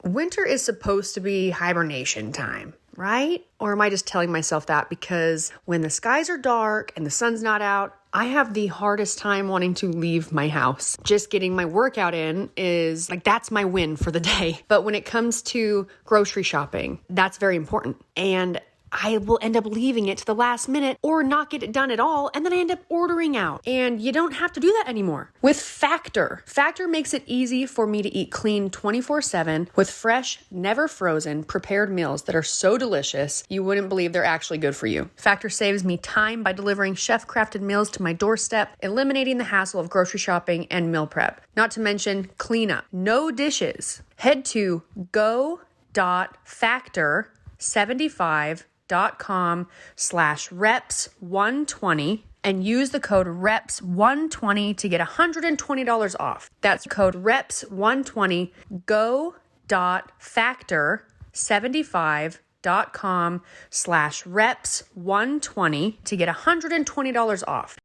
Winter is supposed to be hibernation time, right? Or am I just telling myself that because when the skies are dark and the sun's not out, I have the hardest time wanting to leave my house. Just getting my workout in is like, that's my win for the day. But when it comes to grocery shopping, that's very important. And I will end up leaving it to the last minute or not get it done at all. And then I end up ordering out. And you don't have to do that anymore. With Factor makes it easy for me to eat clean 24/7 with fresh, never frozen, prepared meals that are so delicious, you wouldn't believe they're actually good for you. Factor saves me time by delivering chef-crafted meals to my doorstep, eliminating the hassle of grocery shopping and meal prep. Not to mention cleanup. No dishes. Head to go.factor75.com/reps120 and use the code reps120 to get $120 off. That's code reps120. Go.factor75.com/reps120 to get $120 off.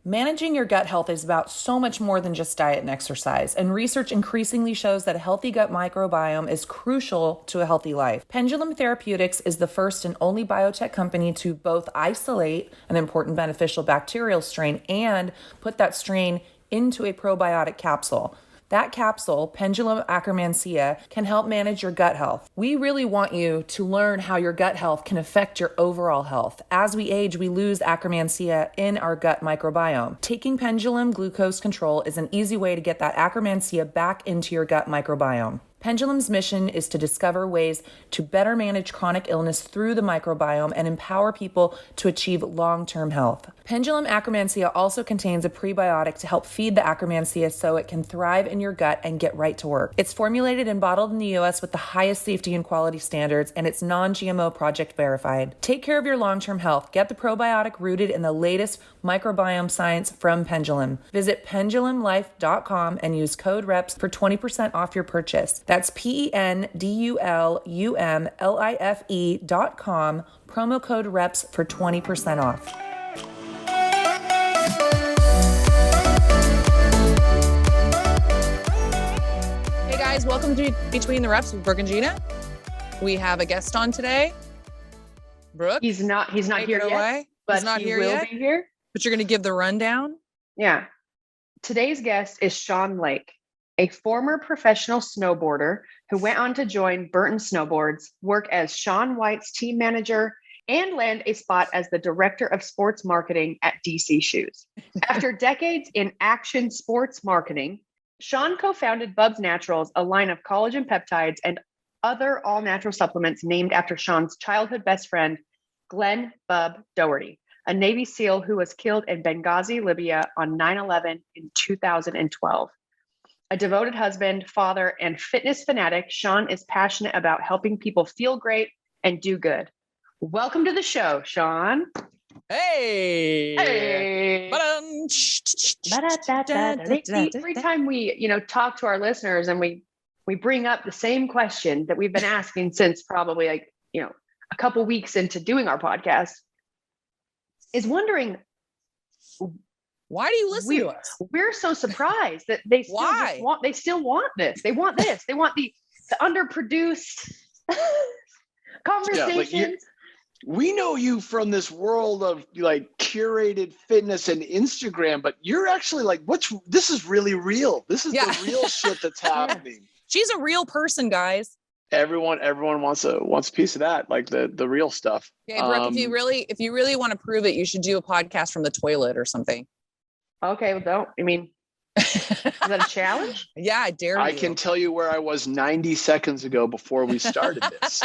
Managing your gut health is about so much more than just diet and exercise, and research increasingly shows that a healthy gut microbiome is crucial to a healthy life. Pendulum Therapeutics is the first and only biotech company to both isolate an important beneficial bacterial strain and put that strain into a probiotic capsule. That capsule, Pendulum Akkermansia, can help manage your gut health. We really want you to learn how your gut health can affect your overall health. As we age, we lose Akkermansia in our gut microbiome. Taking Pendulum Glucose Control is an easy way to get that Akkermansia back into your gut microbiome. Pendulum's mission is to discover ways to better manage chronic illness through the microbiome and empower people to achieve long-term health. Pendulum Akkermansia also contains a prebiotic to help feed the Akkermansia so it can thrive in your gut and get right to work. It's formulated and bottled in the U.S. with the highest safety and quality standards, and it's non-GMO project verified. Take care of your long-term health. Get the probiotic rooted in the latest microbiome science from Pendulum. Visit pendulumlife.com and use code REPS for 20% off your purchase. That's pendulumlife.com, promo code REPS for 20% off. Hey guys, welcome to Between the Reps with Brooke and Jeanna. We have a guest on today. Brooke? He's not here yet, but he will be here. But you're going to give the rundown? Yeah. Today's guest is Sean Lake, a former professional snowboarder who went on to join Burton Snowboards, work as Shaun White's team manager, and land a spot as the director of sports marketing at DC Shoes. After decades in action sports marketing, Sean co-founded Bubs Naturals, a line of collagen peptides and other all-natural supplements named after Sean's childhood best friend, Glenn Bub Doherty, a Navy SEAL who was killed in Benghazi, Libya on 9/11 in 2012. A devoted husband, father, and fitness fanatic, Sean is passionate about helping people feel great and do good. Welcome to the show, Sean. Hey! Hey! Every time we, talk to our listeners and we bring up the same question that we've been asking since probably a couple weeks into doing our podcast, is wondering, why do you listen to us? We're so surprised that they still want this. They want this. They want the underproduced conversations. Yeah, we know you from this world of curated fitness and Instagram, but you're actually this is really real. This is the real shit that's happening. She's a real person, guys. Everyone wants a piece of that, like the real stuff. Okay, Brooke, if you really want to prove it, you should do a podcast from the toilet or something. Okay, well, is that a challenge? Yeah, I dare you. I can tell you where I was 90 seconds ago before we started this.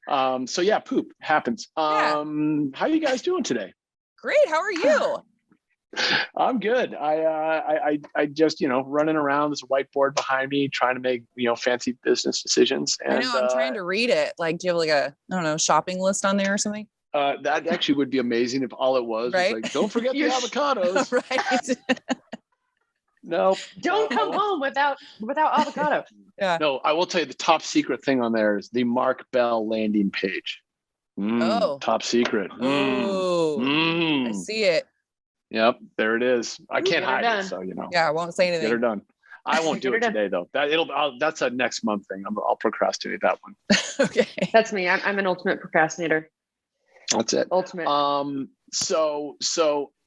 So yeah, poop happens. How are you guys doing today? Great. How are you? I'm good. I just, running around. There's a whiteboard behind me trying to make, fancy business decisions. And, I know, I'm trying to read it. Do you have a shopping list on there or something? That actually would be amazing if all it was don't forget the avocados. Right. No. Don't come home without avocado. Yeah. No, I will tell you the top secret thing on there is the Mark Bell landing page. Top secret. I see it. Yep, there it is. I can't hide it, so Yeah, I won't say anything. Get her done. I won't do it today though. That's a next month thing. I'll procrastinate that one. Okay. That's me. I'm an ultimate procrastinator. That's it. Ultimate. So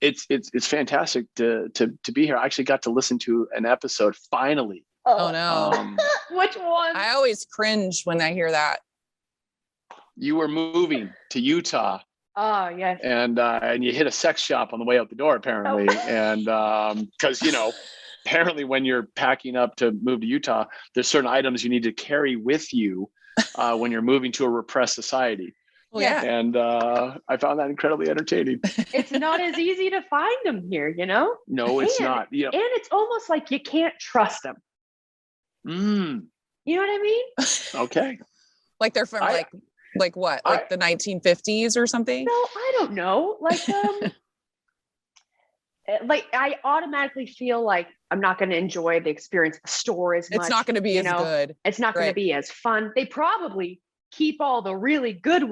it's fantastic to be here. I actually got to listen to an episode finally. Oh no. Which one? I always cringe when I hear that. You were moving to Utah. Oh, yes. And you hit a sex shop on the way out the door, apparently. Oh. And because, apparently when you're packing up to move to Utah, there's certain items you need to carry with you when you're moving to a repressed society. Well, yeah. And I found that incredibly entertaining. It's not as easy to find them here, No, it's not. Yeah. And it's almost like you can't trust them. You know what I mean? Okay. Like they're from like what? Like the 1950s or something? No, I don't know. Like I automatically feel like I'm not going to enjoy the experience at the store as much. It's not going to be as good. It's not going to be as fun. They probably keep all the really good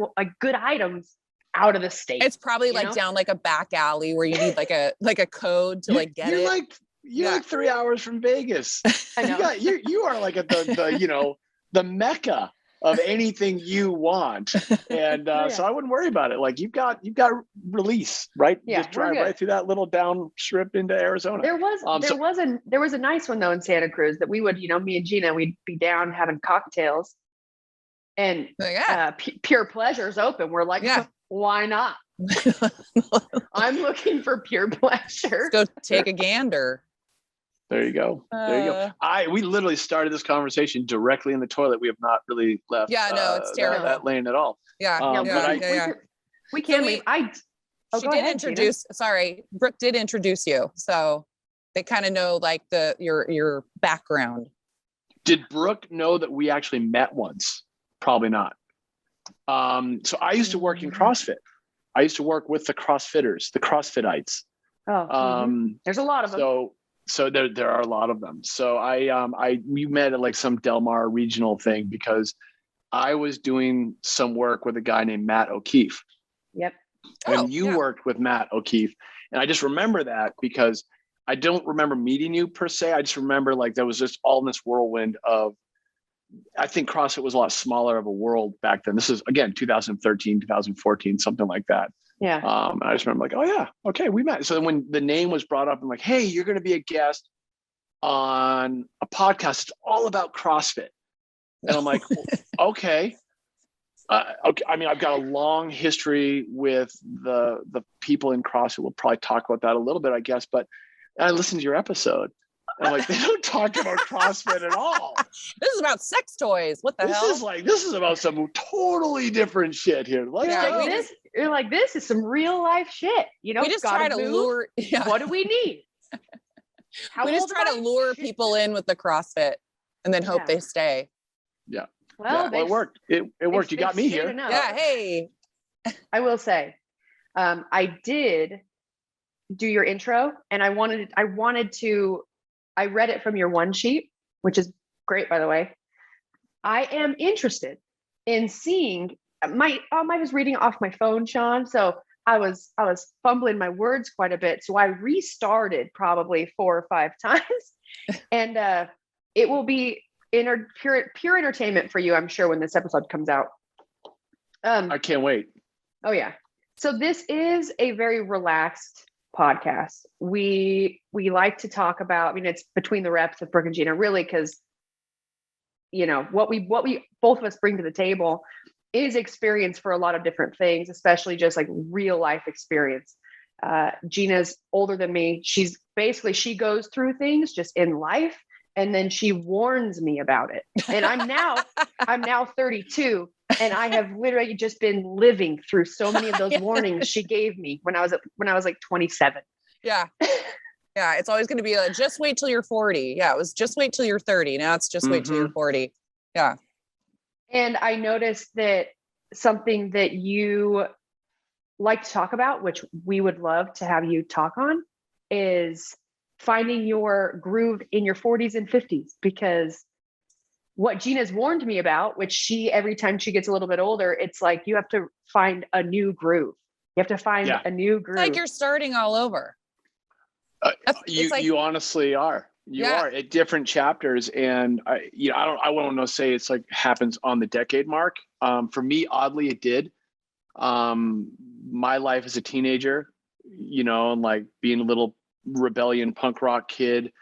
items out of the state. It's probably down like a back alley where you need like a code to get it. You're like 3 hours from Vegas. I know. You are like at the Mecca of anything you want. And so I wouldn't worry about it. Like you've got release, right? Yeah, just drive right through that little down strip into Arizona. There was a nice one though in Santa Cruz that we would, me and Jeanna, we'd be down having cocktails and Pure Pleasure's open. We're like, why not? I'm looking for pure pleasure. Let's go take a gander. There you go. We literally started this conversation directly in the toilet. We have not really left. Yeah, no, it's terrible. That lane at all. Yeah. We can't leave. Brooke did introduce you, so they kind of know like your background. Did Brooke know that we actually met once? Probably not. So I used to work in CrossFit. I used to work with the CrossFitters, the CrossFitites. There's a lot of them. So there are a lot of them. So we met at like some Del Mar regional thing because I was doing some work with a guy named Matt O'Keefe. Yep. And you worked with Matt O'Keefe. And I just remember that because I don't remember meeting you per se. I just remember like there was just all in this whirlwind of, I think CrossFit was a lot smaller of a world back then. This is again, 2013, 2014, something like that. Yeah. I just remember like, oh yeah, okay, we met. So when the name was brought up, I'm like, hey, you're going to be a guest on a podcast. It's all about CrossFit. And I'm like, okay. Okay. I mean, I've got a long history with the people in CrossFit. We'll probably talk about that a little bit, I guess. But I listened to your episode. And I'm like, they don't talk about CrossFit at all. This is about sex toys. What the hell? This is about some totally different shit here. This is some real life shit. We just try to lure. Yeah. What do we need? We just try to lure people in with the CrossFit and then hope they stay. Yeah. Well, it worked. It worked. You got me here. Yeah. Hey. I will say, I did do your intro, and I wanted to. I read it from your one sheet, which is great, by the way. I am interested in seeing I was reading off my phone, Sean. So I was fumbling my words quite a bit. So I restarted probably 4 or 5 times, and it will be pure entertainment for you, I'm sure, when this episode comes out. I can't wait. Oh yeah. So this is a very relaxed podcast. We like to talk about, it's between the reps with Brooke and Jeanna, really, because what we both of us bring to the table is experience for a lot of different things, especially just like real life experience. Jeanna's older than me. She goes through things just in life, and then she warns me about it. And I'm now 32, and I have literally just been living through so many of those warnings she gave me when I was like 27. Yeah. Yeah. It's always going to be like, just wait till you're 40. Yeah. It was just wait till you're 30. Now it's just wait till you're 40. Yeah. And I noticed that something that you like to talk about, which we would love to have you talk on, is finding your groove in your 40s and 50s, because what Jeanna's warned me about, which every time she gets a little bit older, it's like, you have to find a new groove. You have to find a new groove. It's like you're starting all over. You honestly are. You are at different chapters, and I won't know say it's like happens on the decade mark. For me, oddly, it did. My life as a teenager, and like being a little rebellion punk rock kid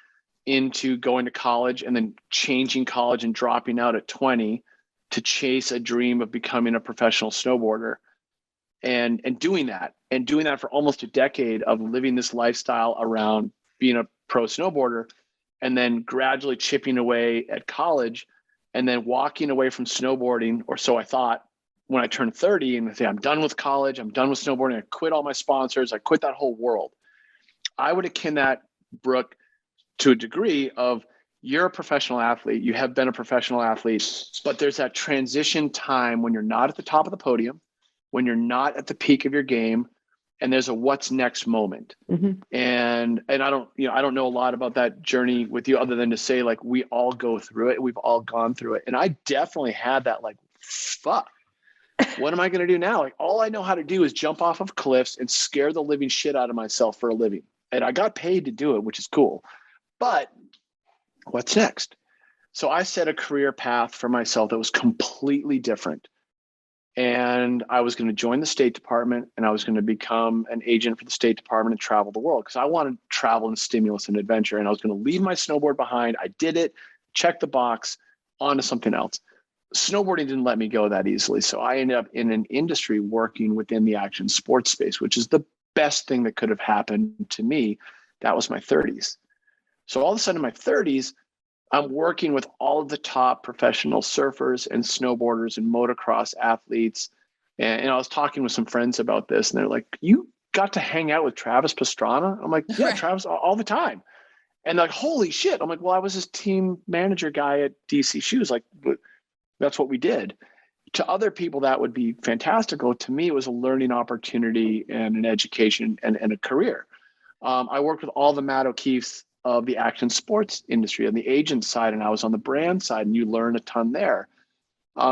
into going to college and then changing college and dropping out at 20 to chase a dream of becoming a professional snowboarder, and doing that for almost a decade of living this lifestyle around being a pro snowboarder, and then gradually chipping away at college, and then walking away from snowboarding, or so I thought, when I turned 30, and I say, I'm done with college, I'm done with snowboarding, I quit all my sponsors, I quit that whole world. I would akin that, Brooke, to a degree of, you're a professional athlete, you have been a professional athlete, but there's that transition time when you're not at the top of the podium, when you're not at the peak of your game, and there's a what's next moment. And I don't know a lot about that journey with you, other than to say, like, we all go through it. We've all gone through it. And I definitely had that, like, fuck, what am I going to do now? Like, all I know how to do is jump off of cliffs and scare the living shit out of myself for a living. And I got paid to do it, which is cool. But what's next? So I set a career path for myself that was completely different. And I was going to join the State Department, and I was going to become an agent for the State Department and travel the world, because I wanted travel and stimulus and adventure. And I was going to leave my snowboard behind. I did it, check the box, on to something else. Snowboarding didn't let me go that easily. So I ended up in an industry working within the action sports space, which is the best thing that could have happened to me. That was my 30s. So all of a sudden in my 30s, I'm working with all of the top professional surfers and snowboarders and motocross athletes. And I was talking with some friends about this, and they're like, you got to hang out with Travis Pastrana? I'm like, yeah, Travis, all the time. And they're like, holy shit. I'm like, well, I was his team manager guy at DC Shoes. Like, that's what we did. To other people, that would be fantastical. To me, it was a learning opportunity and an education and a career. I worked with all the Matt O'Keefe's of the action sports industry on the agent side, and I was on the brand side, and you learn a ton there.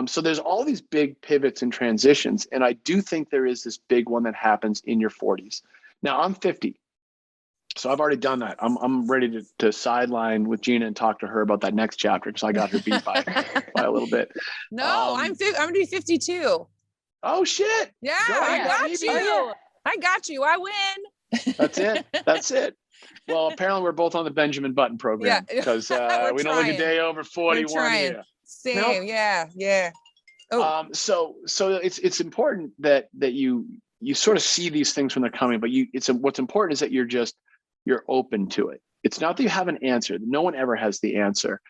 So there's all these big pivots and transitions, and I do think there is this big one that happens in your 40s. Now I'm 50, so I've already done that. I'm ready to sideline with Jeanna and talk to her about that next chapter, because I got her beat by a little bit. No, I'm gonna be 52. Oh shit! Yeah, I got you. I got you. I win. That's it. Well, apparently we're both on the Benjamin Button program, because we don't look a day over 41 here. Same, nope. Yeah. Oh. So it's important that you sort of see these things when they're coming, but what's important is that you're open to it. It's not that you have an answer. No one ever has the answer.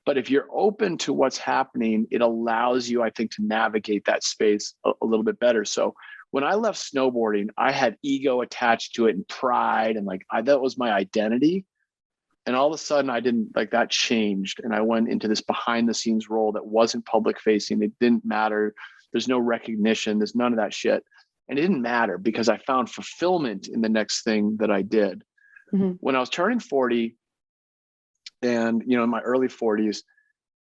But if you're open to what's happening, it allows you, I think, to navigate that space a little bit better. So when I left snowboarding, I had ego attached to it and pride, and that was my identity. And all of a sudden that changed. And I went into this behind the scenes role that wasn't public facing. It didn't matter. There's no recognition. There's none of that shit. And it didn't matter, because I found fulfillment in the next thing that I did. Mm-hmm. When I was turning 40 and, in my early 40s,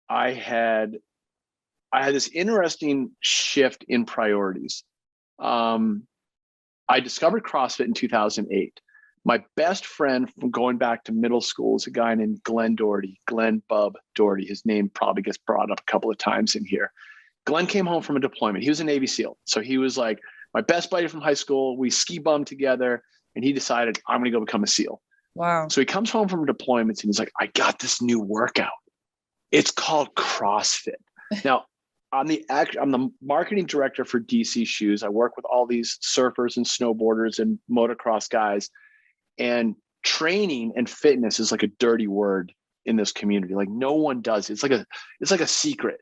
I had this interesting shift in priorities. I discovered CrossFit in 2008. My best friend from going back to middle school is a guy named Glenn Bub Doherty. His name probably gets brought up a couple of times in here. Glenn came home from a deployment. He was a Navy SEAL. So he was like my best buddy from high school. We ski bummed together, and he decided, I'm going to go become a SEAL. Wow. So he comes home from deployments, and he's like, I got this new workout. It's called CrossFit. Now, I'm the marketing director for DC Shoes. I work with all these surfers and snowboarders and motocross guys, and training and fitness is like a dirty word in this community. Like, no one does. It's like a secret.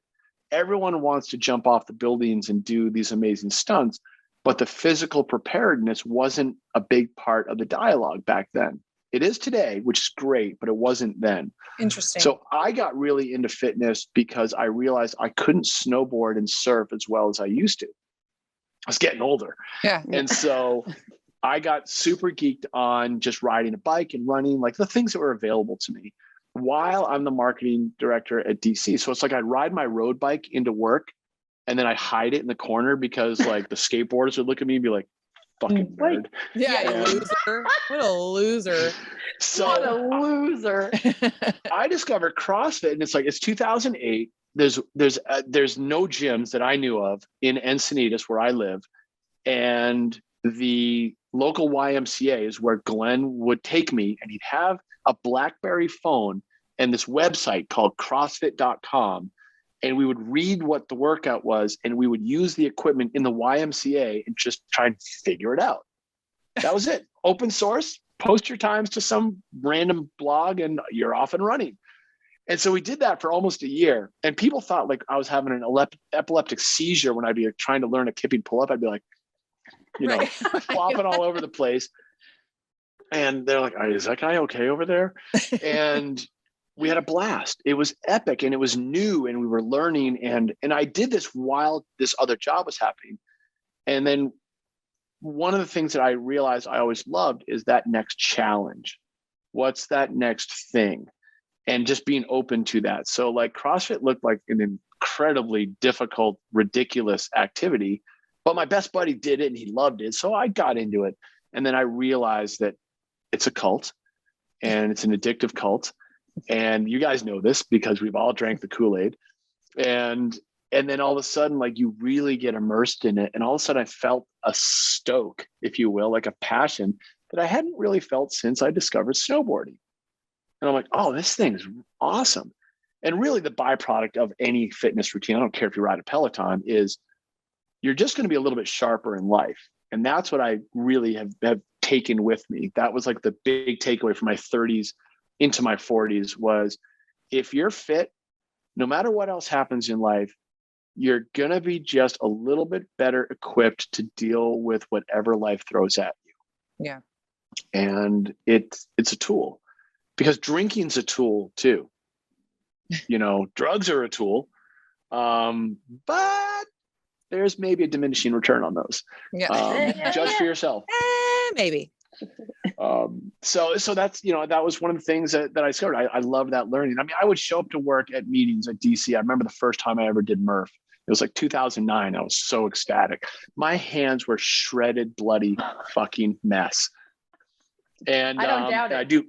Everyone wants to jump off the buildings and do these amazing stunts, but the physical preparedness wasn't a big part of the dialogue back then. It is today, which is great, but it wasn't then. Interesting. So I got really into fitness because I realized I couldn't snowboard and surf as well as I used to. I was getting older. Yeah. And so I got super geeked on just riding a bike and running, like the things that were available to me while I'm the marketing director at DC. So it's like I'd ride my road bike into work, and then I hide it in the corner, because like the skateboarders would look at me and be like, fucking nerd. Yeah, you And- loser. What a loser. So What a loser. I discovered CrossFit, and it's 2008. There's no gyms that I knew of in Encinitas where I live, and the local YMCA is where Glenn would take me, and he'd have a BlackBerry phone and this website called CrossFit.com, and we would read what the workout was, and we would use the equipment in the YMCA and just try and figure it out. That was it. Open source. Post your times to some random blog, and you're off and running. And so we did that for almost a year, and people thought like I was having an epileptic seizure when I'd be trying to learn a kipping pull-up. I'd be like, flopping all over the place. And they're like, is that guy okay over there? And we had a blast. It was epic, and it was new, and we were learning. And I did this while this other job was happening. And then one of the things that I realized I always loved is that next challenge. What's that next thing? And just being open to that. So like CrossFit looked like an incredibly difficult, ridiculous activity, but my best buddy did it and he loved it. So I got into it. And then I realized that it's a cult, and it's an addictive cult. And you guys know this because we've all drank the Kool-Aid. And then all of a sudden, like, you really get immersed in it. And all of a sudden I felt a stoke, if you will, like a passion that I hadn't really felt since I discovered snowboarding. And I'm like, oh, this thing's awesome. And really the byproduct of any fitness routine, I don't care if you ride a Peloton, is you're just going to be a little bit sharper in life. And that's what I really have taken with me. That was like the big takeaway from my 30s into my 40s was, if you're fit, no matter what else happens in life, you're going to be just a little bit better equipped to deal with whatever life throws at you. Yeah. And it's a tool, because drinking's a tool too. Drugs are a tool, but there's maybe a diminishing return on those. Yeah. Judge for yourself. Maybe. So that's, that was one of the things that I discovered. I love that learning. I mean, I would show up to work at meetings at DC. I remember the first time I ever did Murph. It was like 2009. I was so ecstatic. My hands were shredded, bloody fucking mess. And I don't doubt it.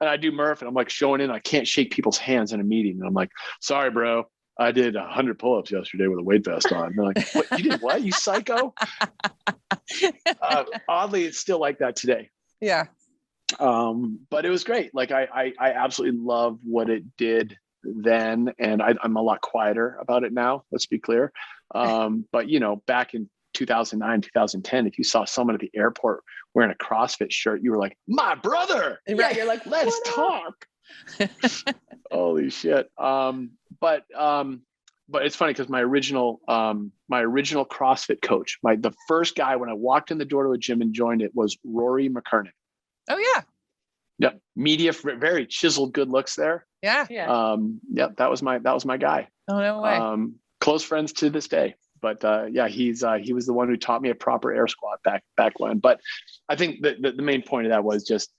I do Murph, and I'm like showing in. I can't shake people's hands in a meeting. And I'm like, sorry, bro. I did 100 pull-ups yesterday with a weight vest on. And they're like, what? You did what? You psycho? Oddly, it's still like that today. Yeah. But it was great. Like I absolutely love what it did then. And I'm a lot quieter about it now. Let's be clear. But back in 2009, 2010, if you saw someone at the airport wearing a CrossFit shirt, you were like, my brother. Yeah, you're like, let's talk. Holy shit. But it's funny because my original CrossFit coach, the first guy when I walked in the door to a gym and joined it, was Rory McKernan. Oh yeah. Yep. Media, very chiseled, good looks there. Yeah. yeah. Yep. That was my guy. Oh, no way. Close friends to this day. But he was the one who taught me a proper air squat back when. But I think the main point of that was just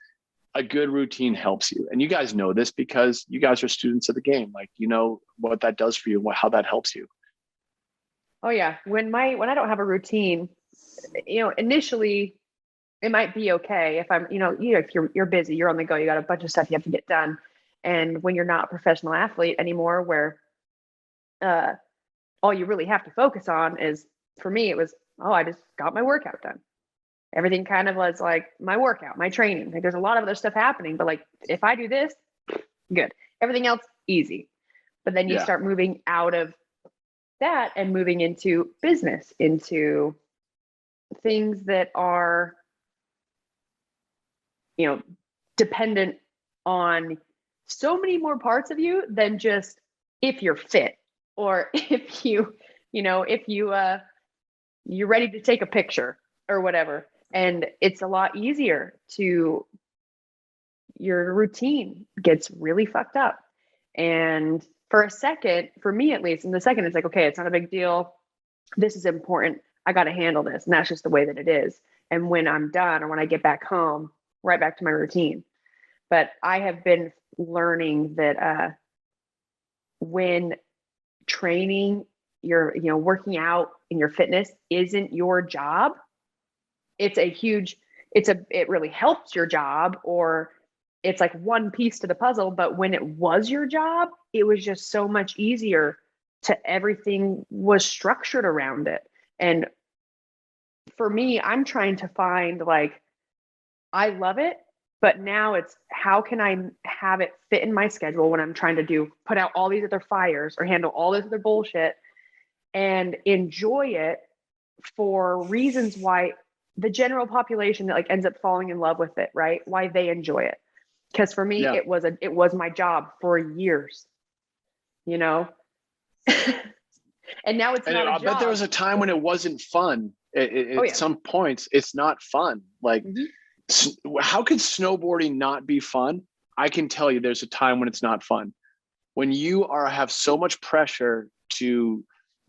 a good routine helps you. And you guys know this because you guys are students of the game. Like, what that does for you, how that helps you. Oh yeah. When I don't have a routine, initially it might be okay if I'm, if you're busy, you're on the go, you got a bunch of stuff you have to get done. And when you're not a professional athlete anymore, where all you really have to focus on is, for me, it was, I just got my workout done. Everything kind of was like my workout, my training. Like, there's a lot of other stuff happening, but like, if I do this, good. Everything else, easy. But then you start moving out of that and moving into business, into things that are, dependent on so many more parts of you than just if you're fit, or if you're ready to take a picture or whatever. And it's a lot easier your routine gets really fucked up. And for a second, for me at least, in the second, it's like, okay, it's not a big deal. This is important. I got to handle this. And that's just the way that it is. And when I'm done, or when I get back home, right back to my routine. But I have been learning that when training, working out in your fitness isn't your job, it really helps your job, or it's like one piece to the puzzle. But when it was your job, it was just so much easier everything was structured around it. And for me, I'm trying to find, like, I love it, but now it's how can I have it fit in my schedule when I'm trying to put out all these other fires or handle all this other bullshit, and enjoy it for reasons why the general population that like ends up falling in love with it, right? Why they enjoy it. Because for me, it was my job for years, you know? And now it's not a job. I bet there was a time when it wasn't fun. At some points, it's not fun. Like, how could snowboarding not be fun? I can tell you there's a time when it's not fun. When you have so much pressure to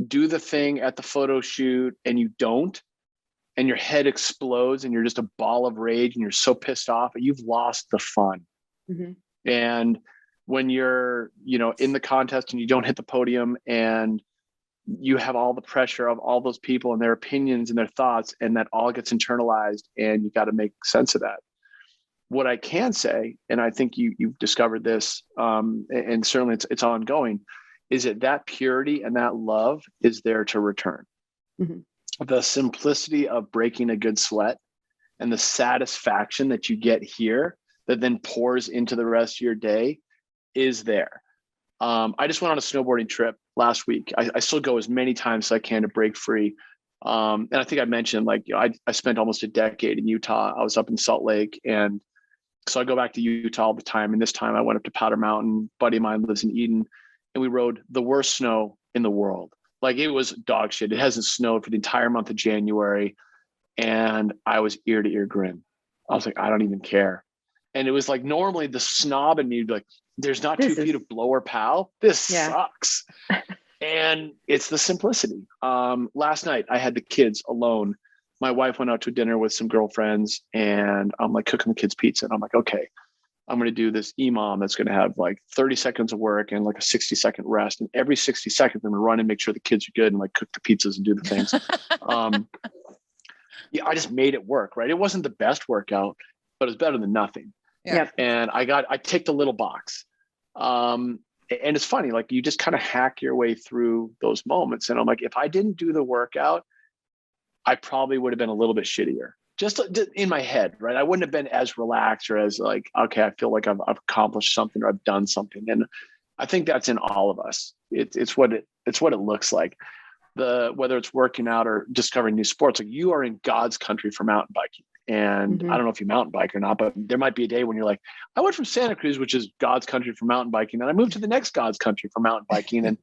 do the thing at the photo shoot and you don't, and your head explodes and you're just a ball of rage and you're so pissed off, you've lost the fun. And when you're, in the contest and you don't hit the podium and you have all the pressure of all those people and their opinions and their thoughts, and that all gets internalized, and you got to make sense of that. What I can say, and I think you've discovered this, and certainly it's ongoing, is that purity and that love is there to return. The simplicity of breaking a good sweat and the satisfaction that you get here that then pours into the rest of your day is there. I just went on a snowboarding trip last week. I still go as many times as I can to break free. And I think I mentioned, I spent almost a decade in Utah. I was up in Salt Lake. And so I go back to Utah all the time. And this time I went up to Powder Mountain. A buddy of mine lives in Eden. And we rode the worst snow in the world. Like, it was dog shit. It hasn't snowed for the entire month of January. And I was ear to ear grin. I was like, I don't even care. And it was like, normally the snob in me would be like, there's not 2 feet of blow or pow. This sucks. And it's the simplicity. Last night I had the kids alone. My wife went out to dinner with some girlfriends, and I'm like cooking the kids pizza. And I'm like, okay, I'm going to do this EMOM that's going to have like 30 seconds of work and like a 60-second rest. And every 60 seconds, I'm going to run and make sure the kids are good and like cook the pizzas and do the things. I just made it work, right? It wasn't the best workout, but it's better than nothing. Yeah. And I ticked a little box. And it's funny, like, you just kind of hack your way through those moments. And I'm like, if I didn't do the workout, I probably would have been a little bit shittier, just in my head, right? I wouldn't have been as relaxed or as like, okay, I feel like I've accomplished something or I've done something. And I think that's in all of us. It's what it looks like. Whether it's working out or discovering new sports, like, you are in God's country for mountain biking. And I don't know if you mountain bike or not, but there might be a day when you're like, I went from Santa Cruz, which is God's country for mountain biking, and I moved to the next God's country for mountain biking. And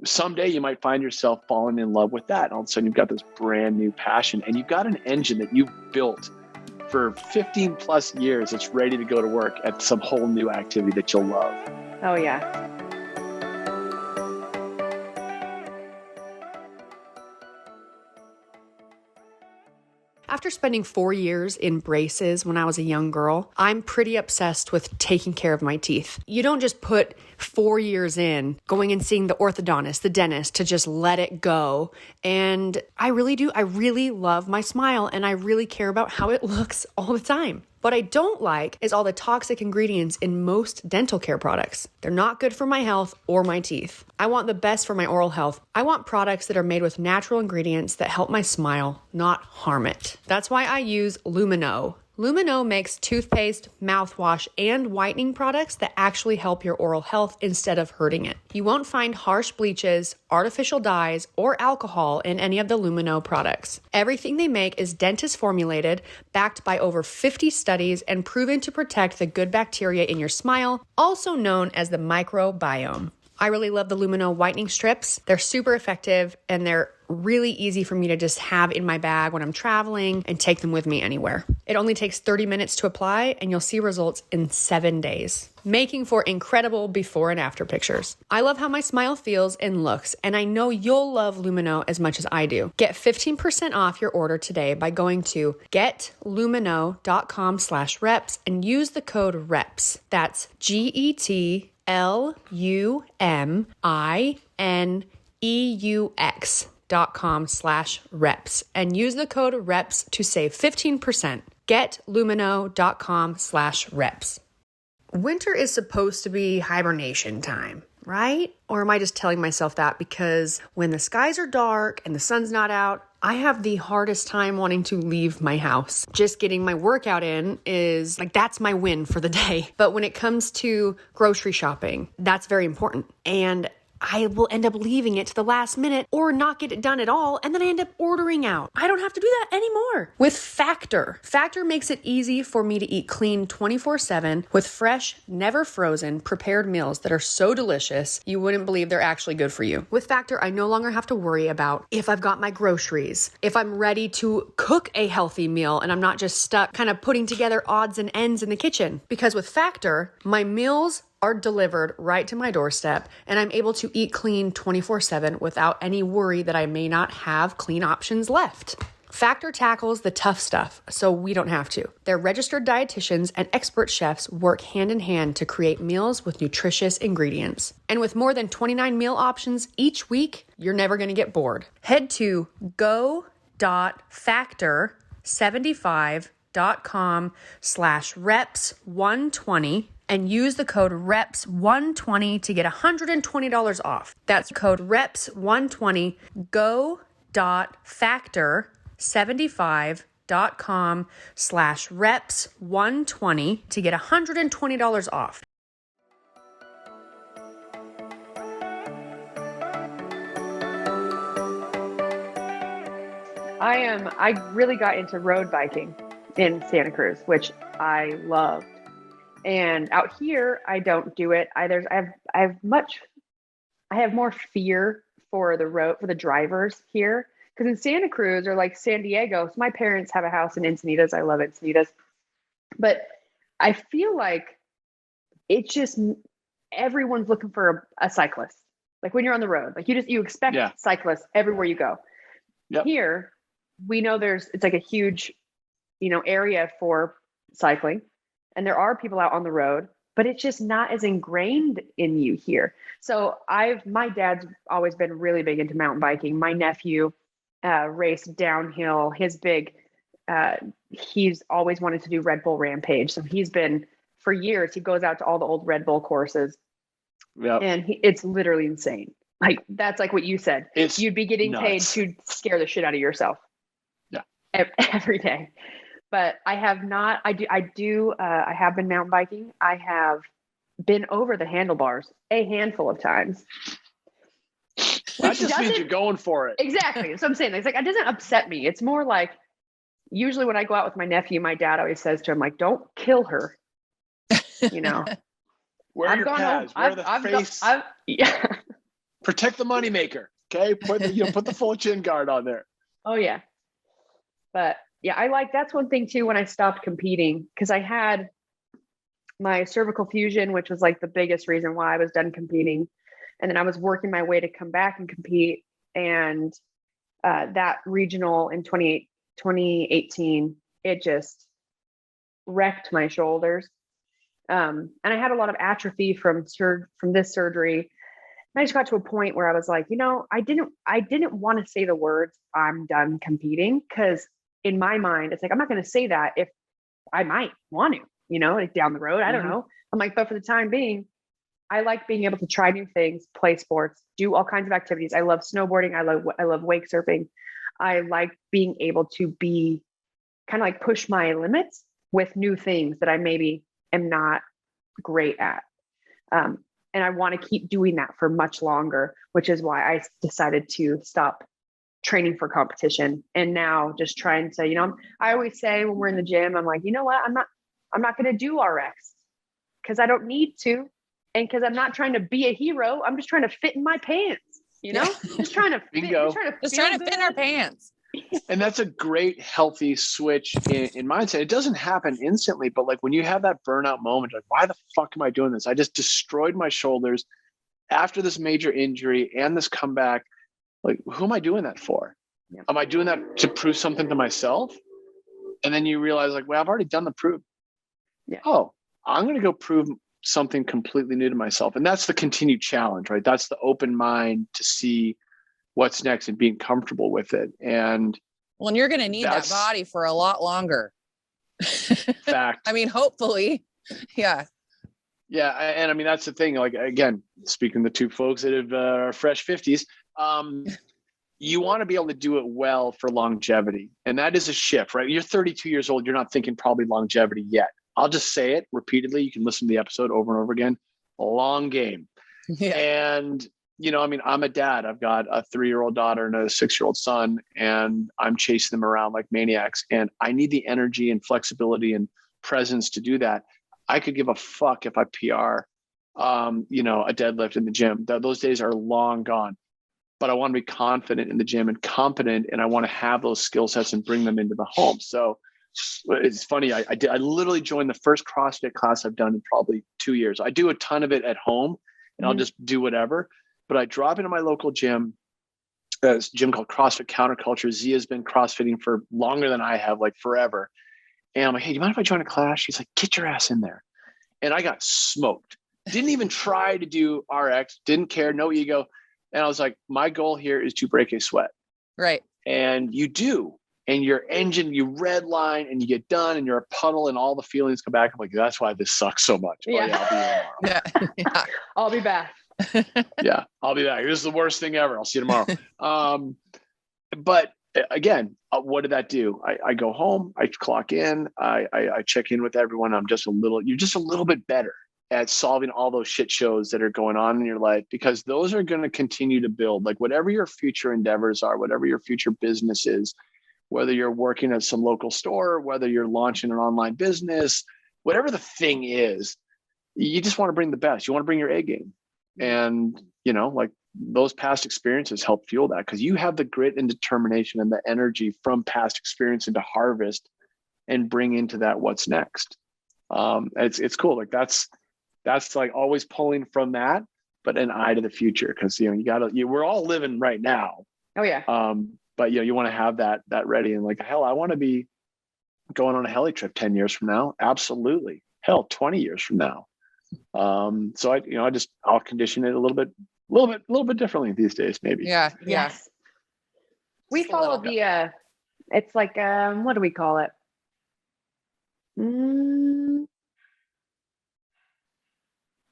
someday you might find yourself falling in love with that. And all of a sudden you've got this brand new passion, and you've got an engine that you've built for 15 plus years that's ready to go to work at some whole new activity that you'll love. Oh yeah. After spending 4 years in braces when I was a young girl, I'm pretty obsessed with taking care of my teeth. You don't just put 4 years in going and seeing the orthodontist, the dentist, to just let it go. And I really do. I really love my smile, and I really care about how it looks all the time. What I don't like is all the toxic ingredients in most dental care products. They're not good for my health or my teeth. I want the best for my oral health. I want products that are made with natural ingredients that help my smile, not harm it. That's why I use Lumino. Lumino makes toothpaste, mouthwash, and whitening products that actually help your oral health instead of hurting it. You won't find harsh bleaches, artificial dyes, or alcohol in any of the Lumino products. Everything they make is dentist formulated, backed by over 50 studies, and proven to protect the good bacteria in your smile, also known as the microbiome. I really love the Lumino whitening strips. They're super effective, and they're really easy for me to just have in my bag when I'm traveling and take them with me anywhere. It only takes 30 minutes to apply, and you'll see results in 7 days, making for incredible before and after pictures. I love how my smile feels and looks, and I know you'll love Lumino as much as I do. Get 15% off your order today by going to getlumino.com/reps and use the code REPS. That's GETLUMINEUX. getlumino.com/reps and use the code REPS to save 15%. getlumino.com/reps. Winter is supposed to be hibernation time, right? Or am I just telling myself that because when the skies are dark and the sun's not out, I have the hardest time wanting to leave my house. Just getting my workout in is like, that's my win for the day. But when it comes to grocery shopping, that's very important. And I will end up leaving it to the last minute or not get it done at all, and then I end up ordering out. I don't have to do that anymore. With Factor makes it easy for me to eat clean 24/7 with fresh, never frozen, prepared meals that are so delicious, you wouldn't believe they're actually good for you. With Factor, I no longer have to worry about if I've got my groceries, if I'm ready to cook a healthy meal, and I'm not just stuck kind of putting together odds and ends in the kitchen. Because with Factor, my meals are delivered right to my doorstep, and I'm able to eat clean 24/7 without any worry that I may not have clean options left. Factor tackles the tough stuff, so we don't have to. Their registered dietitians and expert chefs work hand in hand to create meals with nutritious ingredients. And with more than 29 meal options each week, you're never going to get bored. Head to go.factor75.com/reps120 and use the code REPS120 to get $120 off. That's code REPS120, go.factor75.com/reps120 to get $120 off. I really got into road biking in Santa Cruz, which I loved. And out here, I don't do it. I have more fear for the drivers here. Because in Santa Cruz or like San Diego, so my parents have a house in Encinitas. I love Encinitas. But I feel like it's just everyone's looking for a cyclist. Like when you're on the road, like you expect cyclists everywhere you go. Yep. Here, we know it's like a huge, area for cycling. And there are people out on the road, but it's just not as ingrained in you here. So my dad's always been really big into mountain biking. My nephew raced downhill. He's always wanted to do Red Bull Rampage. So he's been, for years, he goes out to all the old Red Bull courses. Yep. And it's literally insane. Like, that's like what you said. You'd be getting paid to scare the shit out of yourself. Yeah. Every day. But I have not, I have been mountain biking. I have been over the handlebars a handful of times. That just means you're going for it. Exactly. So I'm saying, it's like, it doesn't upset me. It's more like, usually when I go out with my nephew, my dad always says to him, like, don't kill her. Wear your pads, wear the face. Protect the moneymaker. Okay. Put the full chin guard on there. Oh yeah. But yeah, that's one thing too, when I stopped competing, because I had my cervical fusion, which was like the biggest reason why I was done competing. And then I was working my way to come back and compete. And that regional in 2018, it just wrecked my shoulders. And I had a lot of atrophy from this surgery. And I just got to a point where I was like, I didn't want to say the words, I'm done competing, because in my mind, it's like, I'm not going to say that if I might want to, like down the road. I don't know. I'm like, but for the time being, I like being able to try new things, play sports, do all kinds of activities. I love snowboarding. I love wake surfing. I like being able to be kind of like push my limits with new things that I maybe am not great at. And I want to keep doing that for much longer, which is why I decided to stop training for competition. And now just trying to, I always say when we're in the gym, I'm like, you know what? I'm not going to do RX because I don't need to. And because I'm not trying to be a hero. I'm just trying to fit in my pants, just trying to fit, just trying to fit in our pants. And that's a great, healthy switch in mindset. It doesn't happen instantly, but like when you have that burnout moment, like, why the fuck am I doing this? I just destroyed my shoulders after this major injury and this comeback. Like, who am I doing that for? Yeah. Am I doing that to prove something to myself? And then you realize, like, well, I've already done the proof. Yeah. Oh, I'm going to go prove something completely new to myself. And that's the continued challenge, right? That's the open mind to see what's next and being comfortable with it. And Well, and you're going to need that that's- body for a lot longer. fact. I mean, hopefully. Yeah. Yeah. And I mean, that's the thing. Like, again, speaking to two folks that have fresh 50s, you want to be able to do it well for longevity. And that is a shift, right? You're 32 years old. You're not thinking probably longevity yet. I'll just say it repeatedly. You can listen to the episode over and over again. A long game. Yeah. And, you know, I mean, I'm a dad. I've got a 3-year-old daughter and a 6-year-old son, and I'm chasing them around like maniacs. And I need the energy and flexibility and presence to do that. I could give a fuck if I PR, you know, a deadlift in the gym. Those days are long gone. But I want to be confident in the gym and competent, and I want to have those skill sets and bring them into the home. So it's funny. I literally joined the first CrossFit class I've done in probably 2 years. I do a ton of it at home, and I'll just do whatever. But I drop into my local gym. It's a gym called CrossFit Counterculture. Zia's been CrossFitting for longer than I have, like forever. And I'm like, hey, do you mind if I join a class? She's like, get your ass in there. And I got smoked. Didn't even try to do RX. Didn't care. No ego. And I was like, my goal here is to break a sweat. Right. And you do. And your engine, you red line and you get done and you're a puddle and all the feelings come back. I'm like, that's why this sucks so much. Yeah. Oh, yeah, I'll be here tomorrow. Yeah. I'll be back. Yeah, I'll be back. This is the worst thing ever. I'll see you tomorrow. But again, what did that do? I go home, I clock in, I check in with everyone. You're just a little bit better at solving all those shit shows that are going on in your life, because those are going to continue to build. Like whatever your future endeavors are, whatever your future business is, whether you're working at some local store, whether you're launching an online business, whatever the thing is, you just want to bring the best. You want to bring your A game. And, you know, like those past experiences help fuel that, because you have the grit and determination and the energy from past experience into harvest and bring into that what's next. It's cool. Like that's like always pulling from that, but an eye to the future. Cause you know, we're all living right now. Oh yeah. But you know, you want to have that ready, and like, hell, I want to be going on a heli trip 10 years from now. Absolutely. Hell, 20 years from now. So I'll condition it a little bit differently these days, maybe. Yeah. Yeah. Yes. We follow it's like, what do we call it?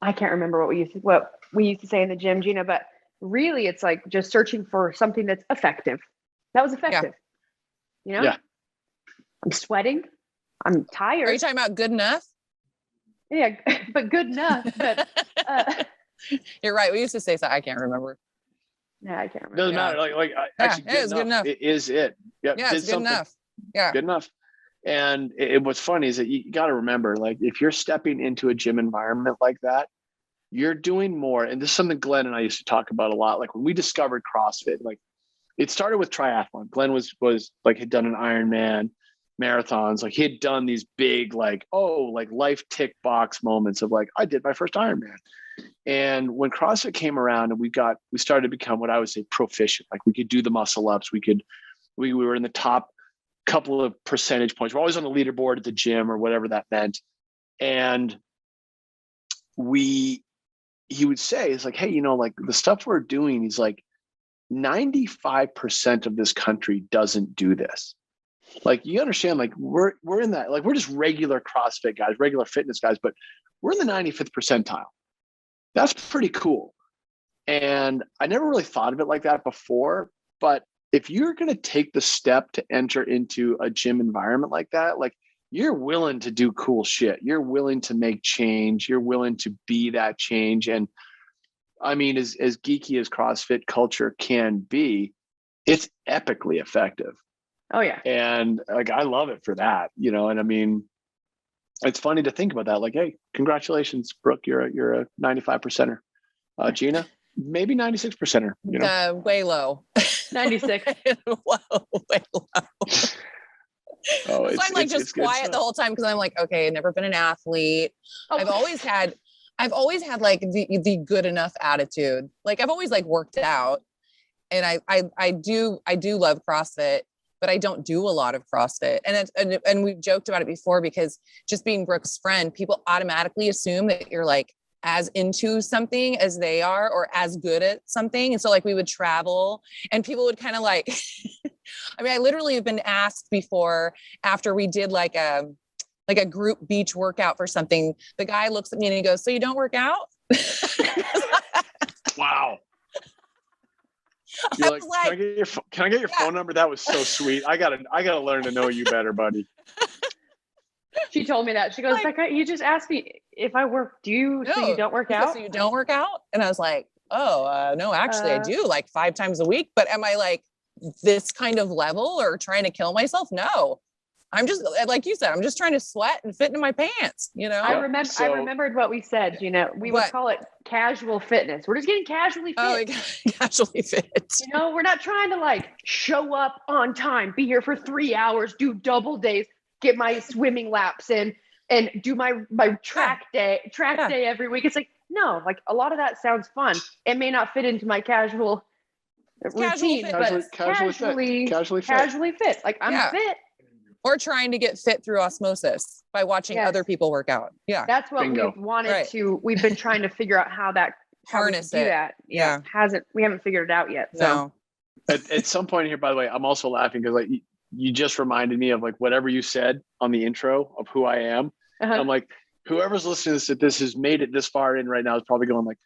I can't remember what we used to say in the gym, Gina, but really it's like just searching for something that's effective. That was effective. You know? Yeah. I'm sweating. I'm tired. Are you talking about good enough? Yeah, but good enough. But You're right. We used to say so. I can't remember. yeah, I can't remember. Doesn't matter. Actually, it is good enough. It is it. Yeah, Yeah, it's good enough. Yeah. Good enough. And what's funny is that you got to remember, like, if you're stepping into a gym environment like that, you're doing more. And this is something Glenn and I used to talk about a lot. Like when we discovered CrossFit, like it started with triathlon. Glenn was like, had done an Ironman, marathons. Like he had done these big, like life tick box moments of like, I did my first Ironman. And when CrossFit came around and we started to become what I would say proficient. Like we could do the muscle ups. We were in the top couple of percentage points. We're always on the leaderboard at the gym or whatever that meant. And he would say, it's like, hey, you know, like the stuff we're doing, he's like, 95% of this country doesn't do this. Like, you understand, like we're in that, like we're just regular CrossFit guys, regular fitness guys, but we're in the 95th percentile. That's pretty cool. And I never really thought of it like that before, but if you're going to take the step to enter into a gym environment like that, like you're willing to do cool shit. You're willing to make change. You're willing to be that change. And I mean, as geeky as CrossFit culture can be, it's epically effective. Oh yeah. And like, I love it for that, you know? And I mean, it's funny to think about that. Like, hey, congratulations, Brooke, you're a 95 percenter. Jeanna, maybe 96 percenter, you know? Way low. 96. Whoa, way low. Oh, so I'm like just quiet the whole time because I'm like, okay, I've never been an athlete. Oh. I've always had like the good enough attitude. Like I've always like worked out, and I do love CrossFit, but I don't do a lot of CrossFit. And we've joked about it before because just being Brooke's friend, people automatically assume that you're like as into something as they are, or as good at something. And so like we would travel and people would kind of like, I mean, I literally have been asked before after we did like a group beach workout for something. The guy looks at me and he goes, "So you don't work out?" Wow. You're like, can I get your phone number? That was so sweet. I gotta learn to know you better, buddy. She told me that. She goes, Becca, you just asked me if I work. So you don't work out? So you don't work out? And I was like, oh, no, actually I do, like 5 times a week. But am I like this kind of level or trying to kill myself? No, I'm just, like you said, I'm just trying to sweat and fit into my pants, you know? I remembered what we said, Gina. We would call it casual fitness. We're just getting casually fit. Oh, casually fit. You know, we're not trying to like show up on time, be here for 3 hours, do double days, get my swimming laps in, and do my track day every week. It's like, no, like a lot of that sounds fun. It may not fit into my casual routine, but casually fit. Like I'm fit. Or trying to get fit through osmosis by watching other people work out. Yeah. That's what we've wanted to. We've been trying to figure out how harness do that. Yeah. We haven't figured it out yet. So at some point here, by the way, I'm also laughing because like you just reminded me of like whatever you said on the intro of who I am. Uh-huh. I'm like, whoever's listening to this has made it this far in right now is probably going like,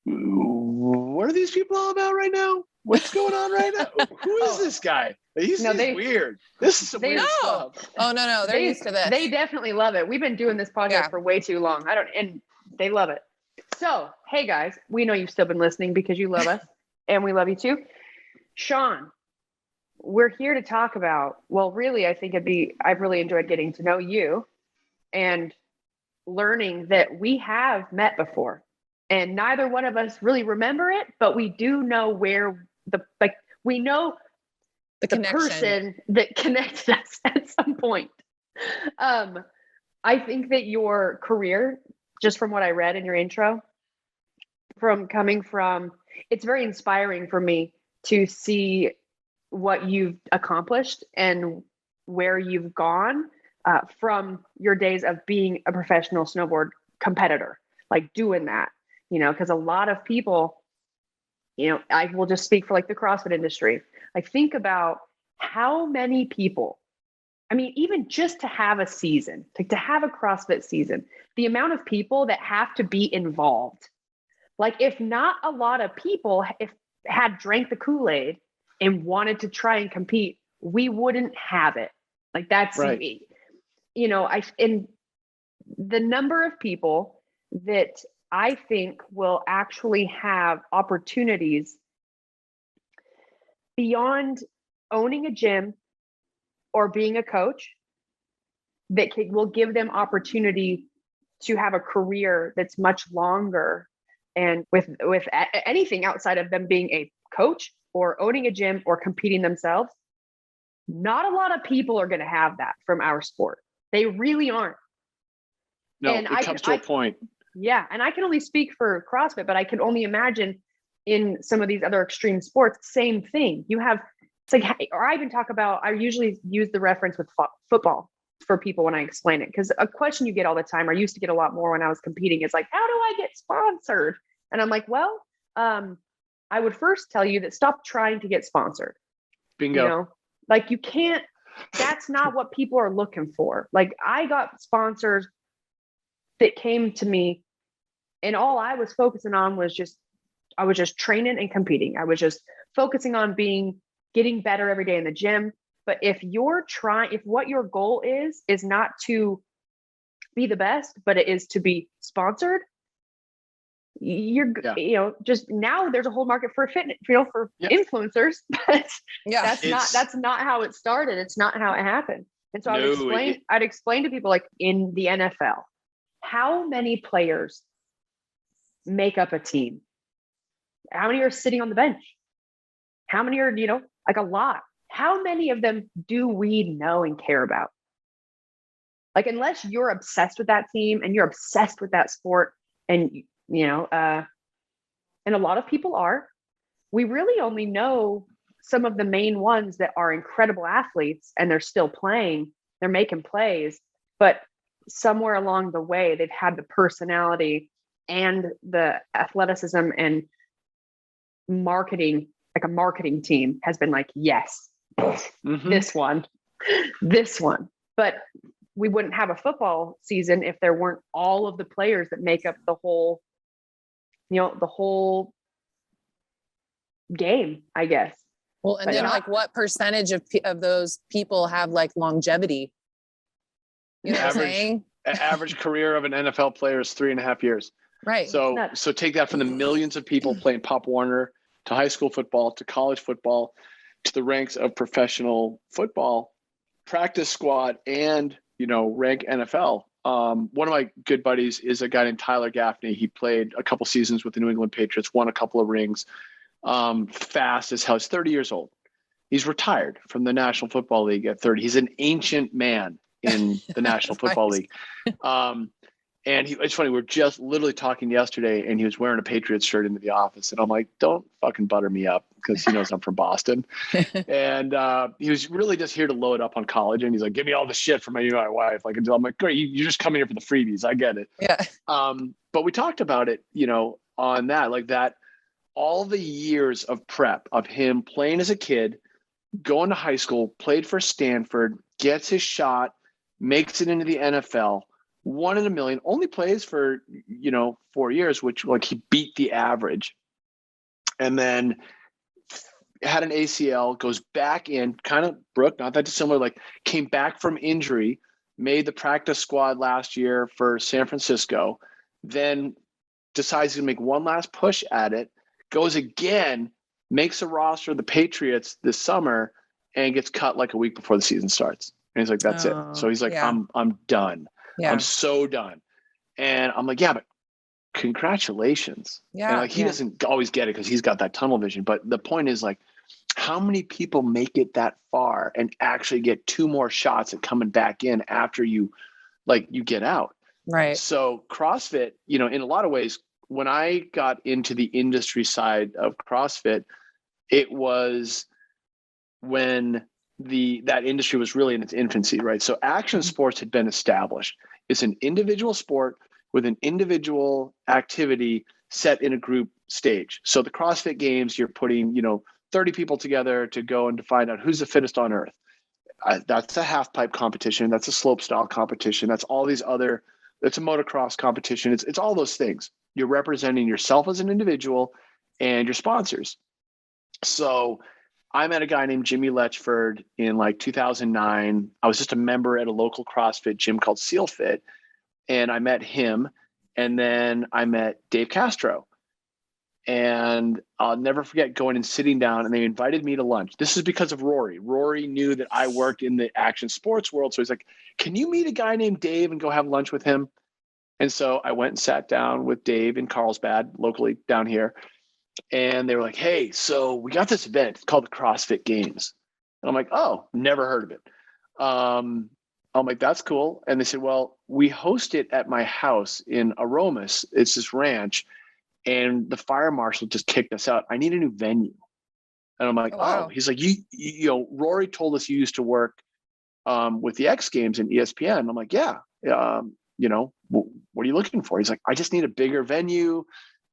what are these people all about right now? What's going on right now? Who is this guy? He's weird. This is some weird stuff. Oh, no. They're used to this. They definitely love it. We've been doing this podcast for way too long. And they love it. So, hey guys, we know you've still been listening because you love us and we love you too. Sean, we're here to talk about, well, really, I think I've really enjoyed getting to know you and learning that we have met before. And neither one of us really remember it, but we do know where we know the person that connected us at some point. I think that your career, just from what I read in your intro, it's very inspiring for me to see what you've accomplished and where you've gone from your days of being a professional snowboard competitor, like doing that, you know, because a lot of people, you know, I will just speak for like the CrossFit industry. Like think about how many people, I mean, even just to have a season, like to have a CrossFit season, the amount of people that have to be involved. Like if not a lot of people had drank the Kool-Aid and wanted to try and compete, we wouldn't have it. Like that's right. You know, and the number of people that I think will actually have opportunities beyond owning a gym or being a coach that will give them opportunity to have a career that's much longer and with anything outside of them being a coach or owning a gym or competing themselves. Not a lot of people are going to have that from our sport. They really aren't. No, and it comes to a point. Yeah. And I can only speak for CrossFit, but I can only imagine in some of these other extreme sports, same thing. It's like, or I even talk about, I usually use the reference with football for people when I explain it. Because a question you get all the time, I used to get a lot more when I was competing, is like, how do I get sponsored? And I'm like, well, I would first tell you that stop trying to get sponsored. Bingo. You know, like you can't, that's not what people are looking for. Like I got sponsors that came to me and all I was focusing on was I was just training and competing. I was just focusing on getting better every day in the gym. But if what your goal is not to be the best, but it is to be sponsored, you know, just now there's a whole market for fitness, you know, for influencers, but that's not how it started. It's not how it happened. And so I'd explain to people, like in the NFL, how many players make up a team? How many are sitting on the bench? How many are, you know, like a lot? How many of them do we know and care about? Like, unless you're obsessed with that team and you're obsessed with that sport, and you know, and a lot of people are, we really only know some of the main ones that are incredible athletes and they're still playing, they're making plays. But somewhere along the way, they've had the personality and the athleticism and marketing, like a marketing team has been like, yes, this one. But we wouldn't have a football season if there weren't all of the players that make up the whole, the whole game, I guess. Well, and then like what percentage of those people have like longevity? You know what I'm saying? Average career of an NFL player is 3.5 years. Right. So take that from the millions of people playing Pop Warner to high school football, to college football, to the ranks of professional football, practice squad, and, rank NFL. One of my good buddies is a guy named Tyler Gaffney. He played a couple seasons with the New England Patriots, won a couple of rings, fast as hell. He's 30 years old. He's retired from the National Football League at 30. He's an ancient man in the National Football League. And it's funny, we're just literally talking yesterday, and he was wearing a Patriots shirt into the office. And I'm like, don't fucking butter me up, because he knows I'm from Boston. And he was really just here to load up on college. And he's like, give me all the shit from my wife. Like, I'm like, great, you're just coming here for the freebies. I get it. Yeah. But we talked about it, on that, like that, all the years of prep of him playing as a kid, going to high school, played for Stanford, gets his shot, makes it into the NFL, 1 in a million, only plays for, 4 years, which like he beat the average, and then had an ACL, goes back in, kind of, Brooke, not that dissimilar, like came back from injury, made the practice squad last year for San Francisco, then decides to make one last push at it, goes again, makes a roster of the Patriots this summer, and gets cut like a week before the season starts. And he's like, that's it. So he's like, yeah. I'm done. Yeah. I'm so done. And I'm like, yeah, but congratulations. Yeah. And like, he doesn't always get it because he's got that tunnel vision. But the point is, like, how many people make it that far and actually get 2 more shots at coming back in after you get out? Right. So CrossFit, in a lot of ways, when I got into the industry side of CrossFit, it was when that industry was really in its infancy, right? So action sports had been established. It's an individual sport with an individual activity set in a group stage. So the CrossFit Games, you're putting, 30 people together to go and to find out who's the fittest on earth. That's a half pipe competition. That's a slope style competition. That's all these other, it's a motocross competition. It's all those things. You're representing yourself as an individual and your sponsors. So I met a guy named Jimmy Letchford in like 2009. I was just a member at a local CrossFit gym called Seal Fit. And I met him. And then I met Dave Castro. And I'll never forget going and sitting down, and they invited me to lunch. This is because of Rory. Rory knew that I worked in the action sports world. So he's like, can you meet a guy named Dave and go have lunch with him? And so I went and sat down with Dave in Carlsbad, locally down here. And they were like, hey, so we got this event. It's called the CrossFit Games. And I'm like, oh, never heard of it. I'm like, that's cool. And they said, well, we host it at my house in Aromas. It's this ranch. And the fire marshal just kicked us out. I need a new venue. And I'm like, oh, he's like, Rory told us you used to work with the X Games and ESPN. I'm like, yeah. What are you looking for? He's like, I just need a bigger venue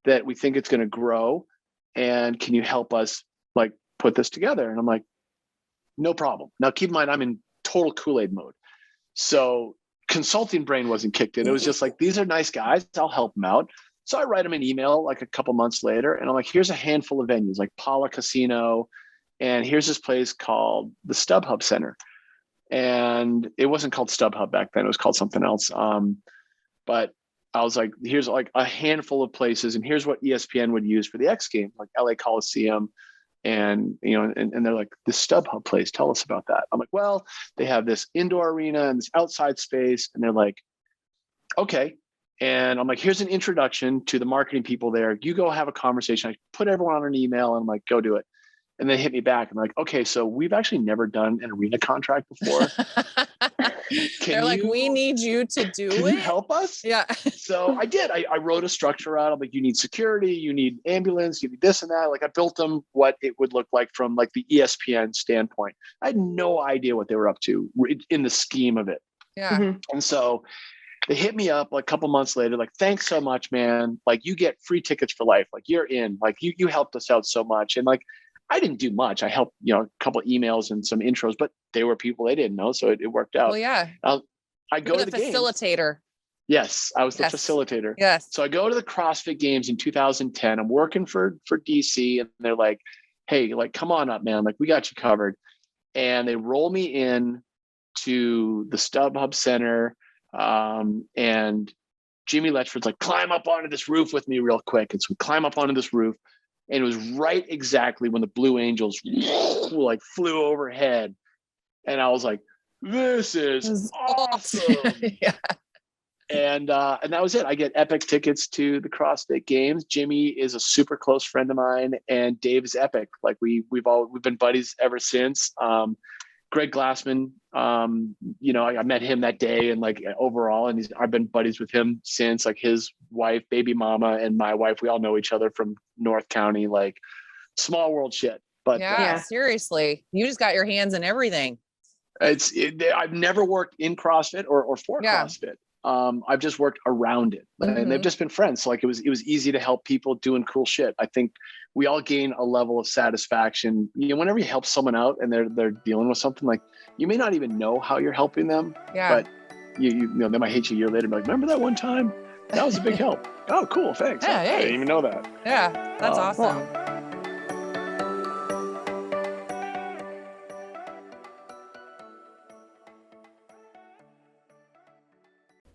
that we think it's going to grow. And can you help us like put this together? And I'm like, no problem. Now keep in mind, I'm in total Kool-Aid mode. So consulting brain wasn't kicked in. It was just like, these are nice guys. I'll help them out. So I write them an email like a couple months later, and I'm like, here's a handful of venues like Paula Casino. And here's this place called the StubHub Center. And it wasn't called StubHub back then. It was called something else. But I was like, here's like a handful of places, and here's what ESPN would use for the X Games, like LA Coliseum. And, and they're like, this StubHub place, tell us about that. I'm like, well, they have this indoor arena and this outside space. And they're like, okay. And I'm like, here's an introduction to the marketing people there. You go have a conversation. I put everyone on an email, and I'm like, go do it. And they hit me back. I'm like, okay, so we've actually never done an arena contract before. They're like, we need you to do it. Can you help us? Yeah. So I did. I wrote a structure out. I'm like, you need security, you need ambulance, you need this and that. Like I built them what it would look like from like the ESPN standpoint. I had no idea what they were up to in the scheme of it. Yeah. And so they hit me up like a couple months later, like, thanks so much, man. Like, you get free tickets for life. Like, you're in, like, you helped us out so much. And like, I didn't do much. I helped, a couple emails and some intros, but they were people they didn't know. So it worked out. Well, yeah. I go to the facilitator. Games. Yes, I was the Yes. facilitator. Yes. So I go to the CrossFit Games in 2010. I'm working for DC, and they're like, hey, like, come on up, man. Like, we got you covered. And they roll me in to the StubHub Center. And Jimmy Letchford's like, climb up onto this roof with me real quick. And so we climb up onto this roof. And it was right exactly when the Blue Angels like flew overhead. And I was like, this is awesome. Yeah. And that was it. I get epic tickets to the CrossFit Games. Jimmy is a super close friend of mine, and Dave is epic. Like we've been buddies ever since. Greg Glassman, I met him that day, and like overall, and I've been buddies with him since. Like his wife, baby mama, and my wife, we all know each other from North County. Like small world shit. But yeah, seriously, you just got your hands in everything. I've never worked in CrossFit or for CrossFit. I've just worked around it, and they've just been friends. So like it was easy to help people doing cool shit. I think we all gain a level of satisfaction. Whenever you help someone out and they're dealing with something, like you may not even know how you're helping them, but you know they might hate you a year later and be like, remember that one time? That was a big help. Oh, cool, thanks. Yeah, I didn't even know that. Yeah, that's awesome.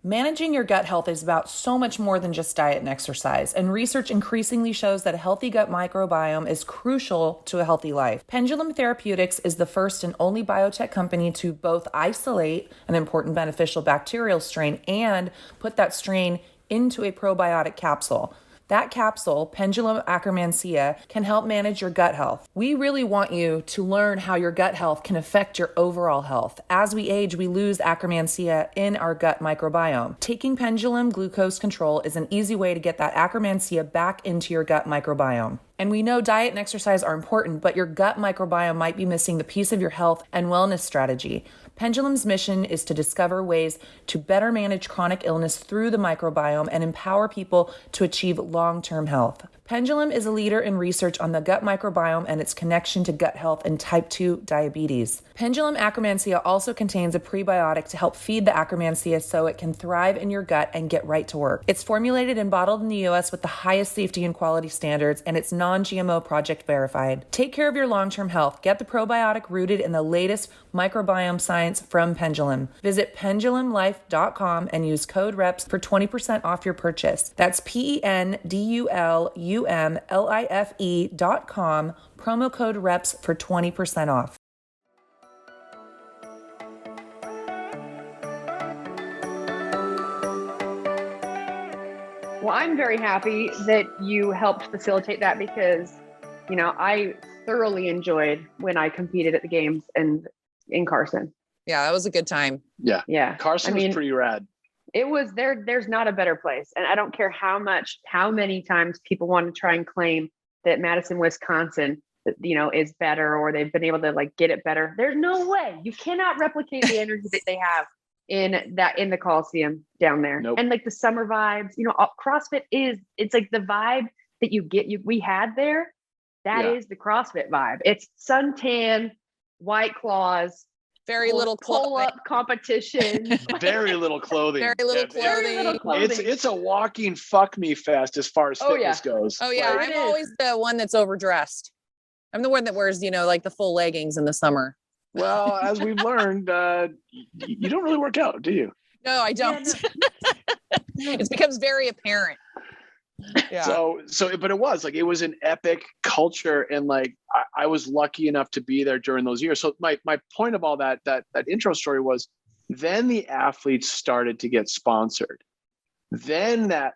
Managing your gut health is about so much more than just diet and exercise, and research increasingly shows that a healthy gut microbiome is crucial to a healthy life. Pendulum Therapeutics is the first and only biotech company to both isolate an important beneficial bacterial strain and put that strain into a probiotic capsule. That capsule, Pendulum Akkermansia, can help manage your gut health. We really want you to learn how your gut health can affect your overall health. As we age, we lose Akkermansia in our gut microbiome. Taking Pendulum Glucose Control is an easy way to get that Akkermansia back into your gut microbiome. And we know diet and exercise are important, but your gut microbiome might be missing the piece of your health and wellness strategy. Pendulum's mission is to discover ways to better manage chronic illness through the microbiome and empower people to achieve long-term health. Pendulum is a leader in research on the gut microbiome and its connection to gut health and type 2 diabetes. Pendulum Akkermansia also contains a prebiotic to help feed the Akkermansia so it can thrive in your gut and get right to work. It's formulated and bottled in the U.S. with the highest safety and quality standards, and it's non-GMO project verified. Take care of your long-term health. Get the probiotic rooted in the latest microbiome science from Pendulum. Visit pendulumlife.com and use code REPS for 20% off your purchase. That's pendulumlife.com, promo code REPS for 20% off. Well, I'm very happy that you helped facilitate that because, I thoroughly enjoyed when I competed at the games and in Carson. Yeah, that was a good time. Yeah. Carson was pretty rad. It was there. There's not a better place. And I don't care how many times people want to try and claim that Madison, Wisconsin, is better, or they've been able to like get it better. There's no way. You cannot replicate the energy that they have in the Coliseum down there. Nope. And like the summer vibes, CrossFit it's like the vibe that we had there. That is the CrossFit vibe. It's suntan, White Claws, very little pull-up competition. Very little clothing. Very little clothing. It's a walking fuck me fest as far as fitness goes. Oh yeah, I'm always the one that's overdressed. I'm the one that wears, like the full leggings in the summer. Well, as we've learned, you don't really work out, do you? No, I don't. It becomes very apparent. Yeah. But it was an epic culture, and like I was lucky enough to be there during those years. So my point of all that intro story was, then the athletes started to get sponsored. Then that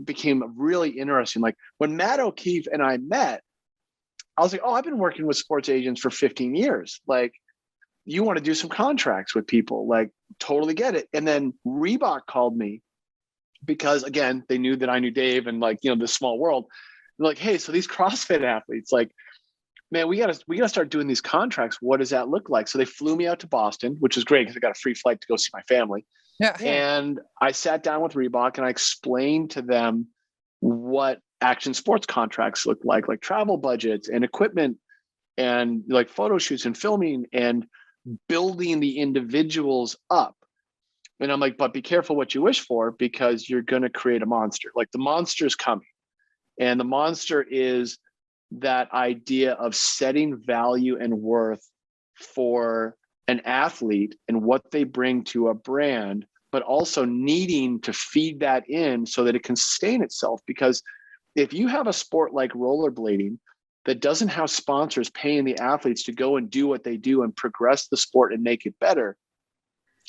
became really interesting. Like when Matt O'Keefe and I met, I was like, oh, I've been working with sports agents for 15 years. Like, you want to do some contracts with people, like totally get it. And then Reebok called me because, again, they knew that I knew Dave and this small world. They're like, hey, so these CrossFit athletes, like, man, we gotta start doing these contracts. What does that look like? So they flew me out to Boston, which is great because I got a free flight to go see my family. Yeah. And I sat down with Reebok and I explained to them what action sports contracts look like travel budgets and equipment and like photo shoots and filming and building the individuals up. And I'm like, but be careful what you wish for, because you're going to create a monster. Like the monster's coming. And the monster is that idea of setting value and worth for an athlete and what they bring to a brand, but also needing to feed that in so that it can sustain itself. Because if you have a sport like rollerblading that doesn't have sponsors paying the athletes to go and do what they do and progress the sport and make it better,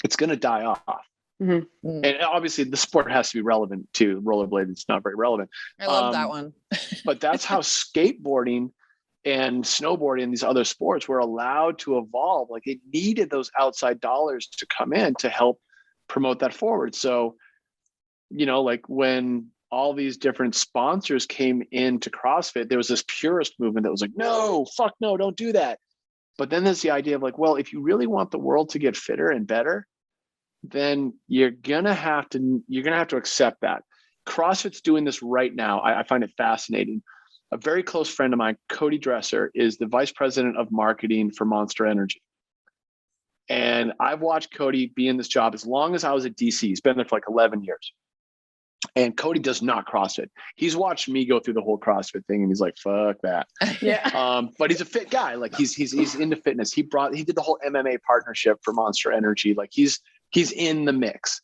it's going to die off. Mm-hmm. And obviously the sport has to be relevant to rollerblading. It's not very relevant. I love that one. But that's how skateboarding and snowboarding and these other sports were allowed to evolve. Like it needed those outside dollars to come in to help promote that forward. So, you know, like when all these different sponsors came into CrossFit, there was this purist movement that was like, no, fuck no, don't do that. But then there's the idea of like, well, if you really want the world to get fitter and better, then you're gonna have to accept that. CrossFit's doing this right now. I find it fascinating. A very close friend of mine, Cody Dresser, is the vice president of marketing for Monster Energy. And I've watched Cody be in this job as long as I was at DC. He's been there for like 11 years. And Cody does not CrossFit. He's watched me go through the whole CrossFit thing and he's like, fuck that. Yeah. But he's a fit guy. Like he's into fitness. He did the whole MMA partnership for Monster Energy. Like he's in the mix.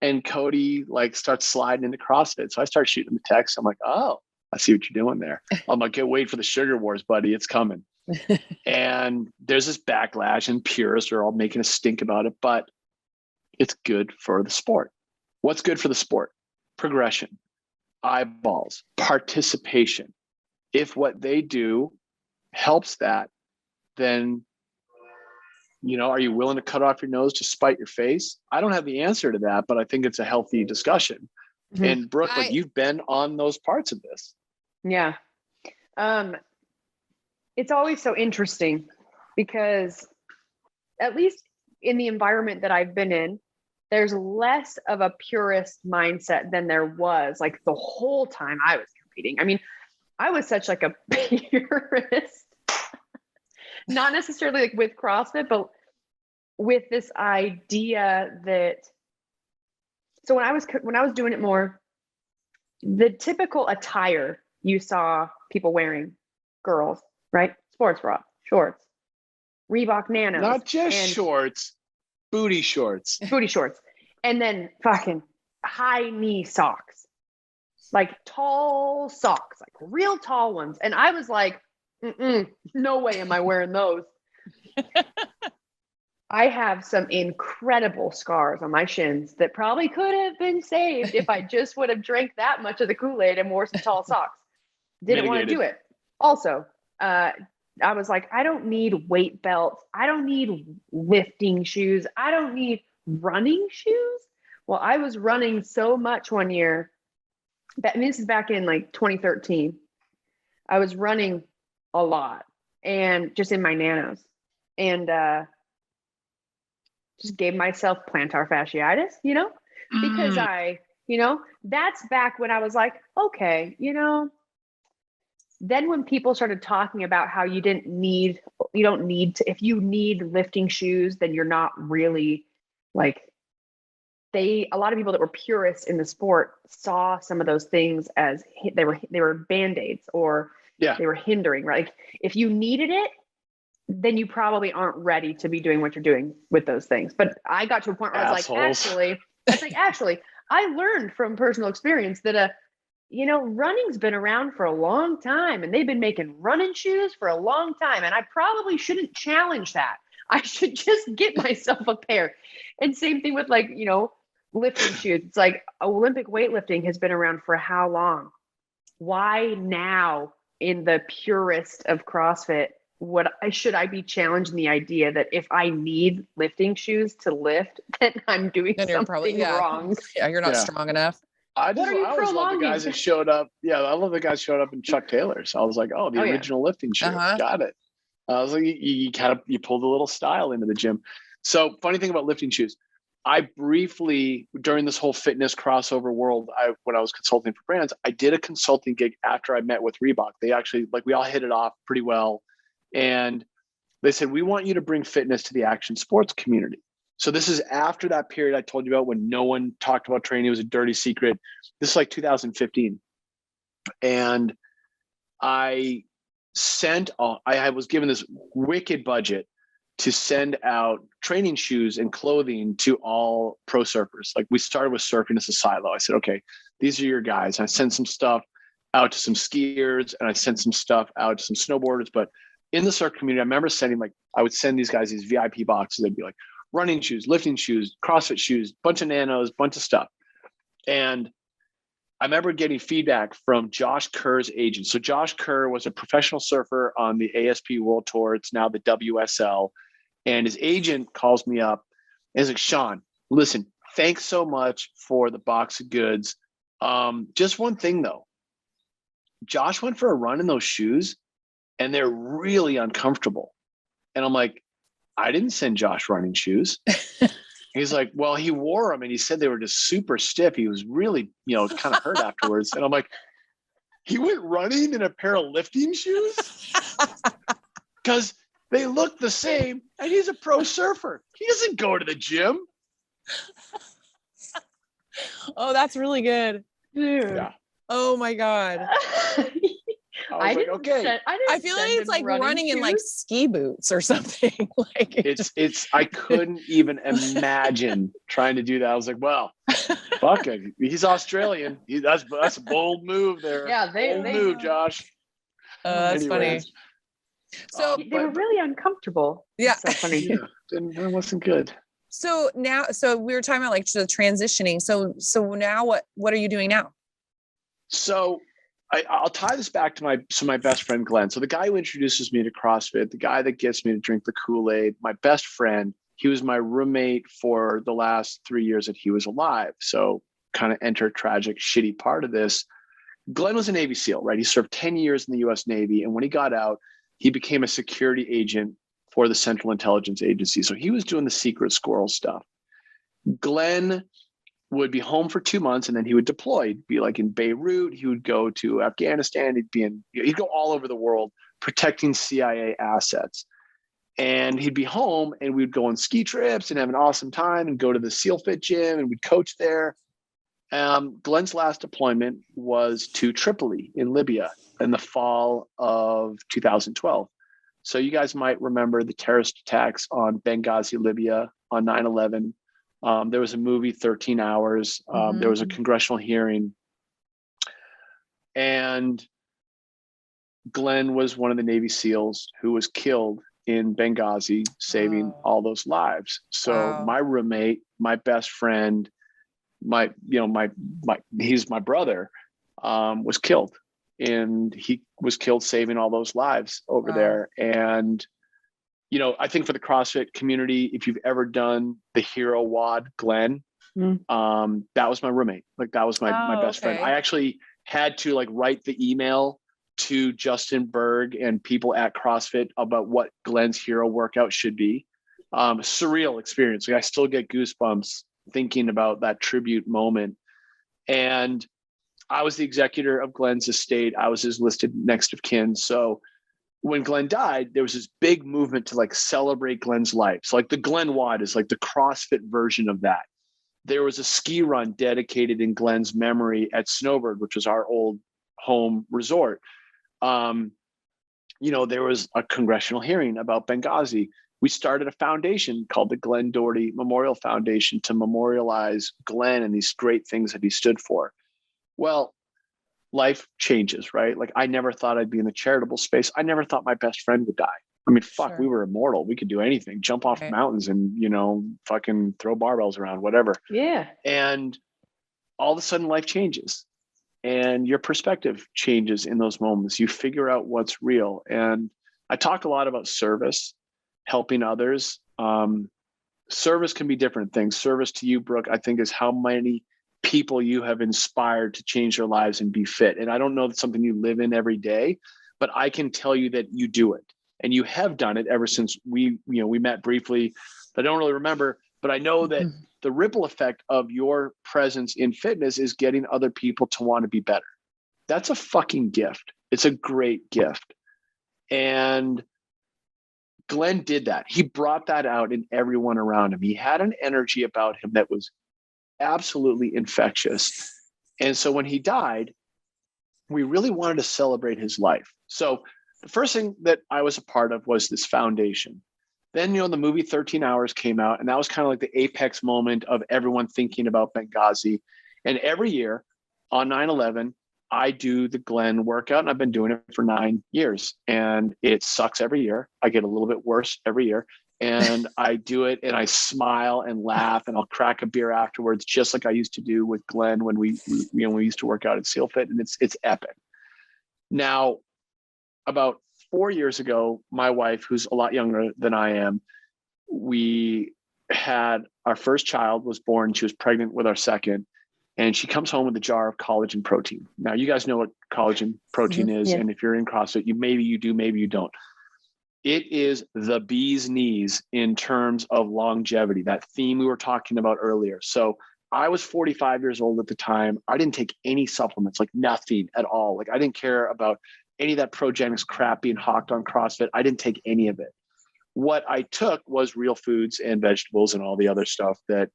And Cody like starts sliding into CrossFit. So I start shooting him a text. I'm like, oh, I see what you're doing there. I'm like, wait for the sugar wars, buddy. It's coming. And there's this backlash and purists are all making a stink about it, but it's good for the sport. What's good for the sport? Progression, eyeballs, participation. If what they do helps that, then, you know, are you willing to cut off your nose to spite your face? I don't have the answer to that, but I think it's a healthy discussion. Mm-hmm. And Brooke, like you've been on those parts of this. Yeah. It's always so interesting because at least in the environment that I've been in, there's less of a purist mindset than there was like the whole time I was competing. I mean, I was such like a purist, not necessarily like with CrossFit, but with this idea that, so when I was doing it more, the typical attire you saw people wearing, girls, right? Sports bra, shorts, Reebok Nanos. Not just shorts, booty shorts. Booty shorts. And then fucking high knee socks, like tall socks, like real tall ones. And I was like, no way am I wearing those. I have some incredible scars on my shins that probably could have been saved if I just would have drank that much of the Kool-Aid and wore some tall socks. Didn't want to do it. Also, I was like, I don't need weight belts. I don't need lifting shoes. I don't need running shoes. Well, I was running so much one year. This is back in like 2013. I was running a lot and just in my Nanos and just gave myself plantar fasciitis, you know, because that's back when I was like, okay, you know. Then when people started talking about how you don't need to, if you need lifting shoes, then you're not really like, a lot of people that were purists in the sport saw some of those things as they were Band-Aids or they were hindering, right? Like if you needed it, then you probably aren't ready to be doing what you're doing with those things. But I got to a point where I was like, actually, I learned from personal experience that running's been around for a long time and they've been making running shoes for a long time. And I probably shouldn't challenge that. I should just get myself a pair. And same thing with like, lifting shoes. It's like Olympic weightlifting has been around for how long? Why now in the purest of CrossFit, should I be challenging the idea that if I need lifting shoes to lift, then I'm doing something wrong? Yeah, you're not strong enough. I always love the guys that showed up. Yeah, I love the guys showed up in Chuck Taylors. I was like, oh, the original lifting shoe. Got it. I was like, you pulled a little style into the gym. So funny thing about lifting shoes. I briefly, during this whole fitness crossover world, when I was consulting for brands, I did a consulting gig after I met with Reebok. They actually, like, we all hit it off pretty well. And they said, we want you to bring fitness to the action sports community. So this is after that period I told you about when no one talked about training. It was a dirty secret. This is like 2015. And I was given this wicked budget to send out training shoes and clothing to all pro surfers. Like, we started with surfing as a silo. I said, okay, these are your guys. I sent some stuff out to some skiers and I sent some stuff out to some snowboarders. But in the surf community, I remember sending, like, I would send these guys these VIP boxes. They'd be like running shoes, lifting shoes, CrossFit shoes, bunch of nanos, bunch of stuff. And I remember getting feedback from Josh Kerr's agent. So Josh Kerr was a professional surfer on the ASP World Tour. It's now the WSL. And his agent calls me up and is like, Sean, listen, thanks so much for the box of goods. Just one thing though, Josh went for a run in those shoes and they're really uncomfortable. And I'm like, I didn't send Josh running shoes. He's like, well, he wore them and he said they were just super stiff. He was really, kind of hurt afterwards. And I'm like, he went running in a pair of lifting shoes? Because they look the same and he's a pro surfer. He doesn't go to the gym. Oh, that's really good. Dude. Yeah. Oh my God. I was like, okay. I feel like it's like running in like ski boots or something. Like it's I couldn't even imagine trying to do that. I was like, well, fuck it. He's Australian. That's a bold move there. Yeah, they move, Josh. That's funny. So they were really uncomfortable. Yeah. That's so funny. Yeah, that wasn't good. So we were talking about like the transitioning. So now what are you doing now? So I'll tie this back to my best friend, Glenn. So the guy who introduces me to CrossFit, the guy that gets me to drink the Kool-Aid, my best friend, he was my roommate for the last 3 years that he was alive. So kind of enter tragic, shitty part of this. Glenn was a Navy SEAL, right? He served 10 years in the US Navy. And when he got out, he became a security agent for the Central Intelligence Agency. So he was doing the secret squirrel stuff. Glenn would be home for 2 months and then he would deploy. He'd be like in Beirut. He would go to Afghanistan. He'd go all over the world protecting CIA assets. And he'd be home and we'd go on ski trips and have an awesome time and go to the SEAL Fit gym and we'd coach there. Glenn's last deployment was to Tripoli in Libya in the fall of 2012. So you guys might remember the terrorist attacks on Benghazi, Libya on 9/11. There was a movie, 13 Hours. There was a congressional hearing. And Glenn was one of the Navy SEALs who was killed in Benghazi, saving all those lives. So my roommate, my best friend, he's my brother, was killed. And he was killed saving all those lives over there. And I think for the CrossFit community, if you've ever done the Hero WOD, Glenn, that was my roommate. Like that was my best friend. I actually had to write the email to Justin Berg and people at CrossFit about what Glenn's hero workout should be. Surreal experience. Like I still get goosebumps thinking about that tribute moment. And I was the executor of Glenn's estate. I was his listed next of kin. So when Glenn died, there was this big movement to celebrate Glenn's life. So the Glenn WOD is the CrossFit version of that. There was a ski run dedicated in Glenn's memory at Snowbird, which was our old home resort. There was a congressional hearing about Benghazi. We started a foundation called the Glenn Doherty Memorial Foundation to memorialize Glenn and these great things that he stood for. Well, life changes, right? I never thought I'd be in the charitable space. I never thought my best friend would die. I mean, fuck, we were immortal. We could do anything, jump off mountains and, fucking throw barbells around, whatever. Yeah. And all of a sudden life changes and your perspective changes in those moments. You figure out what's real. And I talk a lot about service, helping others. Service can be different things. Service to you, Brooke, I think is how many people you have inspired to change their lives and be fit. And I don't know if it's something you live in every day, but I can tell you that you do it and you have done it ever since we met briefly. I don't really remember, but I know that the ripple effect of your presence in fitness is getting other people to want to be better. That's a fucking gift. It's a great gift. And Glenn did that. He brought that out in everyone around him. He had an energy about him that was absolutely infectious. And so when he died, we really wanted to celebrate his life. So the first thing that I was a part of was this foundation. Then, the movie 13 Hours came out, and that was kind of like the apex moment of everyone thinking about Benghazi. And every year on 9/11, I do the Glenn workout, and I've been doing it for 9 years. And it sucks every year. I get a little bit worse every year. And I do it, and I smile and laugh, and I'll crack a beer afterwards, just like I used to do with Glenn when we used to work out at Seal Fit, and it's epic. Now, about 4 years ago, my wife, who's a lot younger than I am, we had our first child was born. She was pregnant with our second, and she comes home with a jar of collagen protein. Now, you guys know what collagen protein is. Yeah. And if you're in CrossFit, maybe you do, maybe you don't. It is the bee's knees in terms of longevity, that theme we were talking about earlier. So I was 45 years old at the time. I didn't take any supplements, like nothing at all. Like I didn't care about any of that progenics crap being hawked on CrossFit. I didn't take any of it. What I took was real foods and vegetables and all the other stuff that,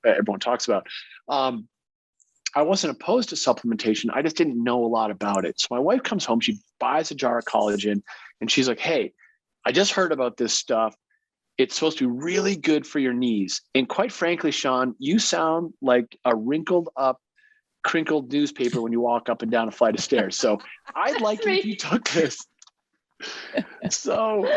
everyone talks about. I wasn't opposed to supplementation. I just didn't know a lot about it. So my wife comes home, she buys a jar of collagen, and she's like, hey, I just heard about this stuff. It's supposed to be really good for your knees. And quite frankly, Sean, you sound like a wrinkled up, crinkled newspaper when you walk up and down a flight of stairs. So I'd like it if you took this. So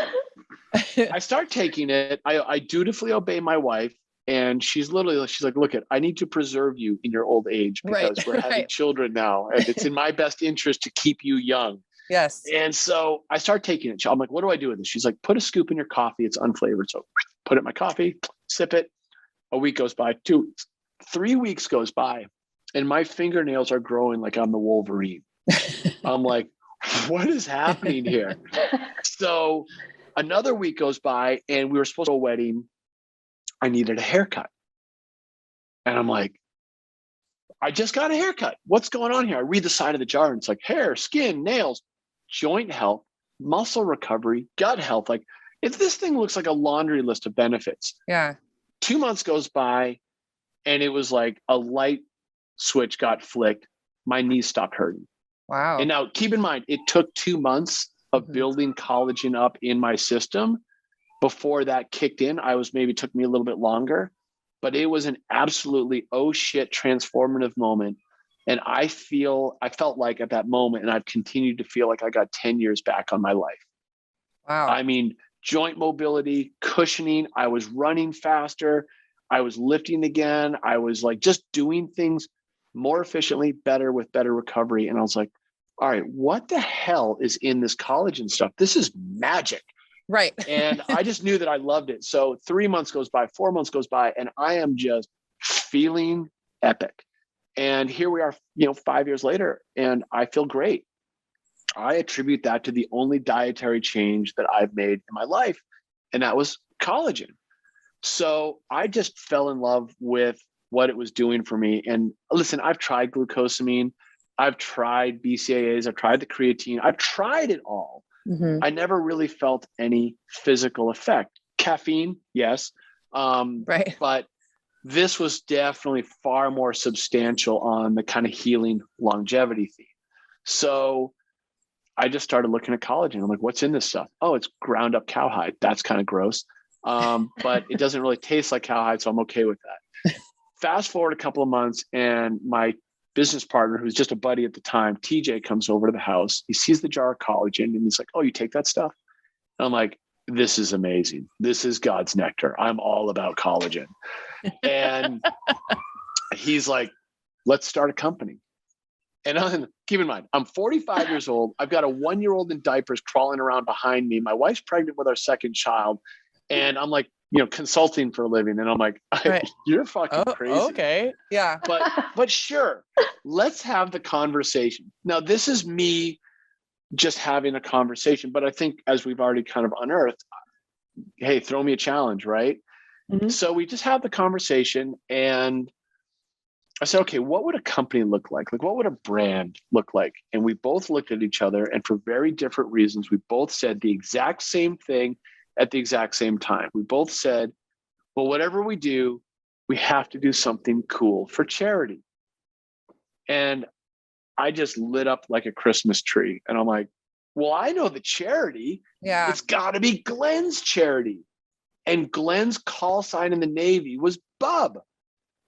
I start taking it. I dutifully obey my wife. And she's like, look, I need to preserve you in your old age because we're having children now. And it's in my best interest to keep you young. Yes. And so I start taking it. I'm like, what do I do with this? She's like, put a scoop in your coffee. It's unflavored. So put it in my coffee, sip it. A week goes by, 2 weeks, 3 weeks goes by, and my fingernails are growing like I'm the Wolverine. I'm like, what is happening here? So another week goes by, and we were supposed to go to a wedding. I needed a haircut. And I'm like, I just got a haircut. What's going on here? I read the side of the jar, and it's like hair, skin, nails, joint health, muscle recovery, gut health. Like, if this thing looks like a laundry list of benefits. Yeah. 2 months goes by, and it was like a light switch got flicked. My knees stopped hurting. Wow. And now keep in mind, it took 2 months of building collagen up in my system before that kicked in. Took me a little bit longer, but it was an absolutely, oh shit, transformative moment. And I felt like at that moment, and I've continued to feel like I got 10 years back on my life. Wow. I mean, joint mobility, cushioning. I was running faster. I was lifting again. I was like just doing things more efficiently, better with better recovery. And I was like, all right, what the hell is in this collagen stuff? This is magic. Right. And I just knew that I loved it. So 3 months goes by, 4 months goes by, and I am just feeling epic. And here we are, 5 years later, and I feel great. I attribute that to the only dietary change that I've made in my life, and that was collagen. So I just fell in love with what it was doing for me. And listen, I've tried glucosamine, I've tried BCAAs, I've tried the creatine, I've tried it all. I never really felt any physical effect. Caffeine, yes. Right. But this was definitely far more substantial on the kind of healing longevity theme. So I just started looking at collagen. I'm like, what's in this stuff? Oh, it's ground up cowhide. That's kind of gross. But it doesn't really taste like cowhide, so I'm okay with that. Fast forward a couple of months, and my business partner, who's just a buddy at the time, TJ, comes over to the house. He sees the jar of collagen, and he's like, oh, you take that stuff? And I'm like, this is amazing. This is God's nectar. I'm all about collagen. And he's like, let's start a company. And keep in mind, I'm 45 years old. I've got a 1-year-old in diapers crawling around behind me. My wife's pregnant with our second child. And I'm like, consulting for a living. And I'm like, Right. You're fucking crazy. Okay. Yeah. But sure, let's have the conversation. Now, this is me just having a conversation. But I think, as we've already kind of unearthed, hey, throw me a challenge, right? So we just had the conversation, and I said, okay, what would a company look like? Like, what would a brand look like? And we both looked at each other, and for very different reasons, we both said the exact same thing at the exact same time. We both said, well, whatever we do, we have to do something cool for charity. And I just lit up like a Christmas tree. And I'm like, well, I know the charity. Yeah. It's got to be Glenn's charity. And Glenn's call sign in the Navy was Bub.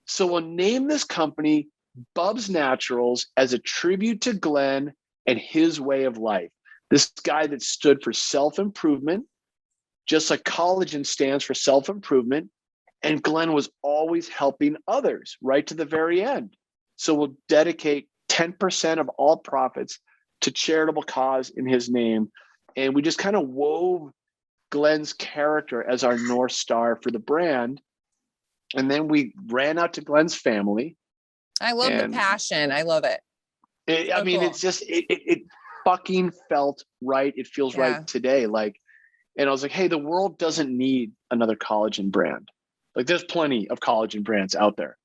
So we'll name this company Bubs Naturals as a tribute to Glenn and his way of life. This guy that stood for self-improvement, just like collagen stands for self-improvement. And Glenn was always helping others right to the very end. So we'll dedicate 10% of all profits to charitable cause in his name. And we just kind of wove Glenn's character as our North Star for the brand. And then we ran out to Glenn's family. I love the passion. I love it. It's just, it fucking felt right. It feels right today. Like, and I was like, hey, the world doesn't need another collagen brand. Like, there's plenty of collagen brands out there,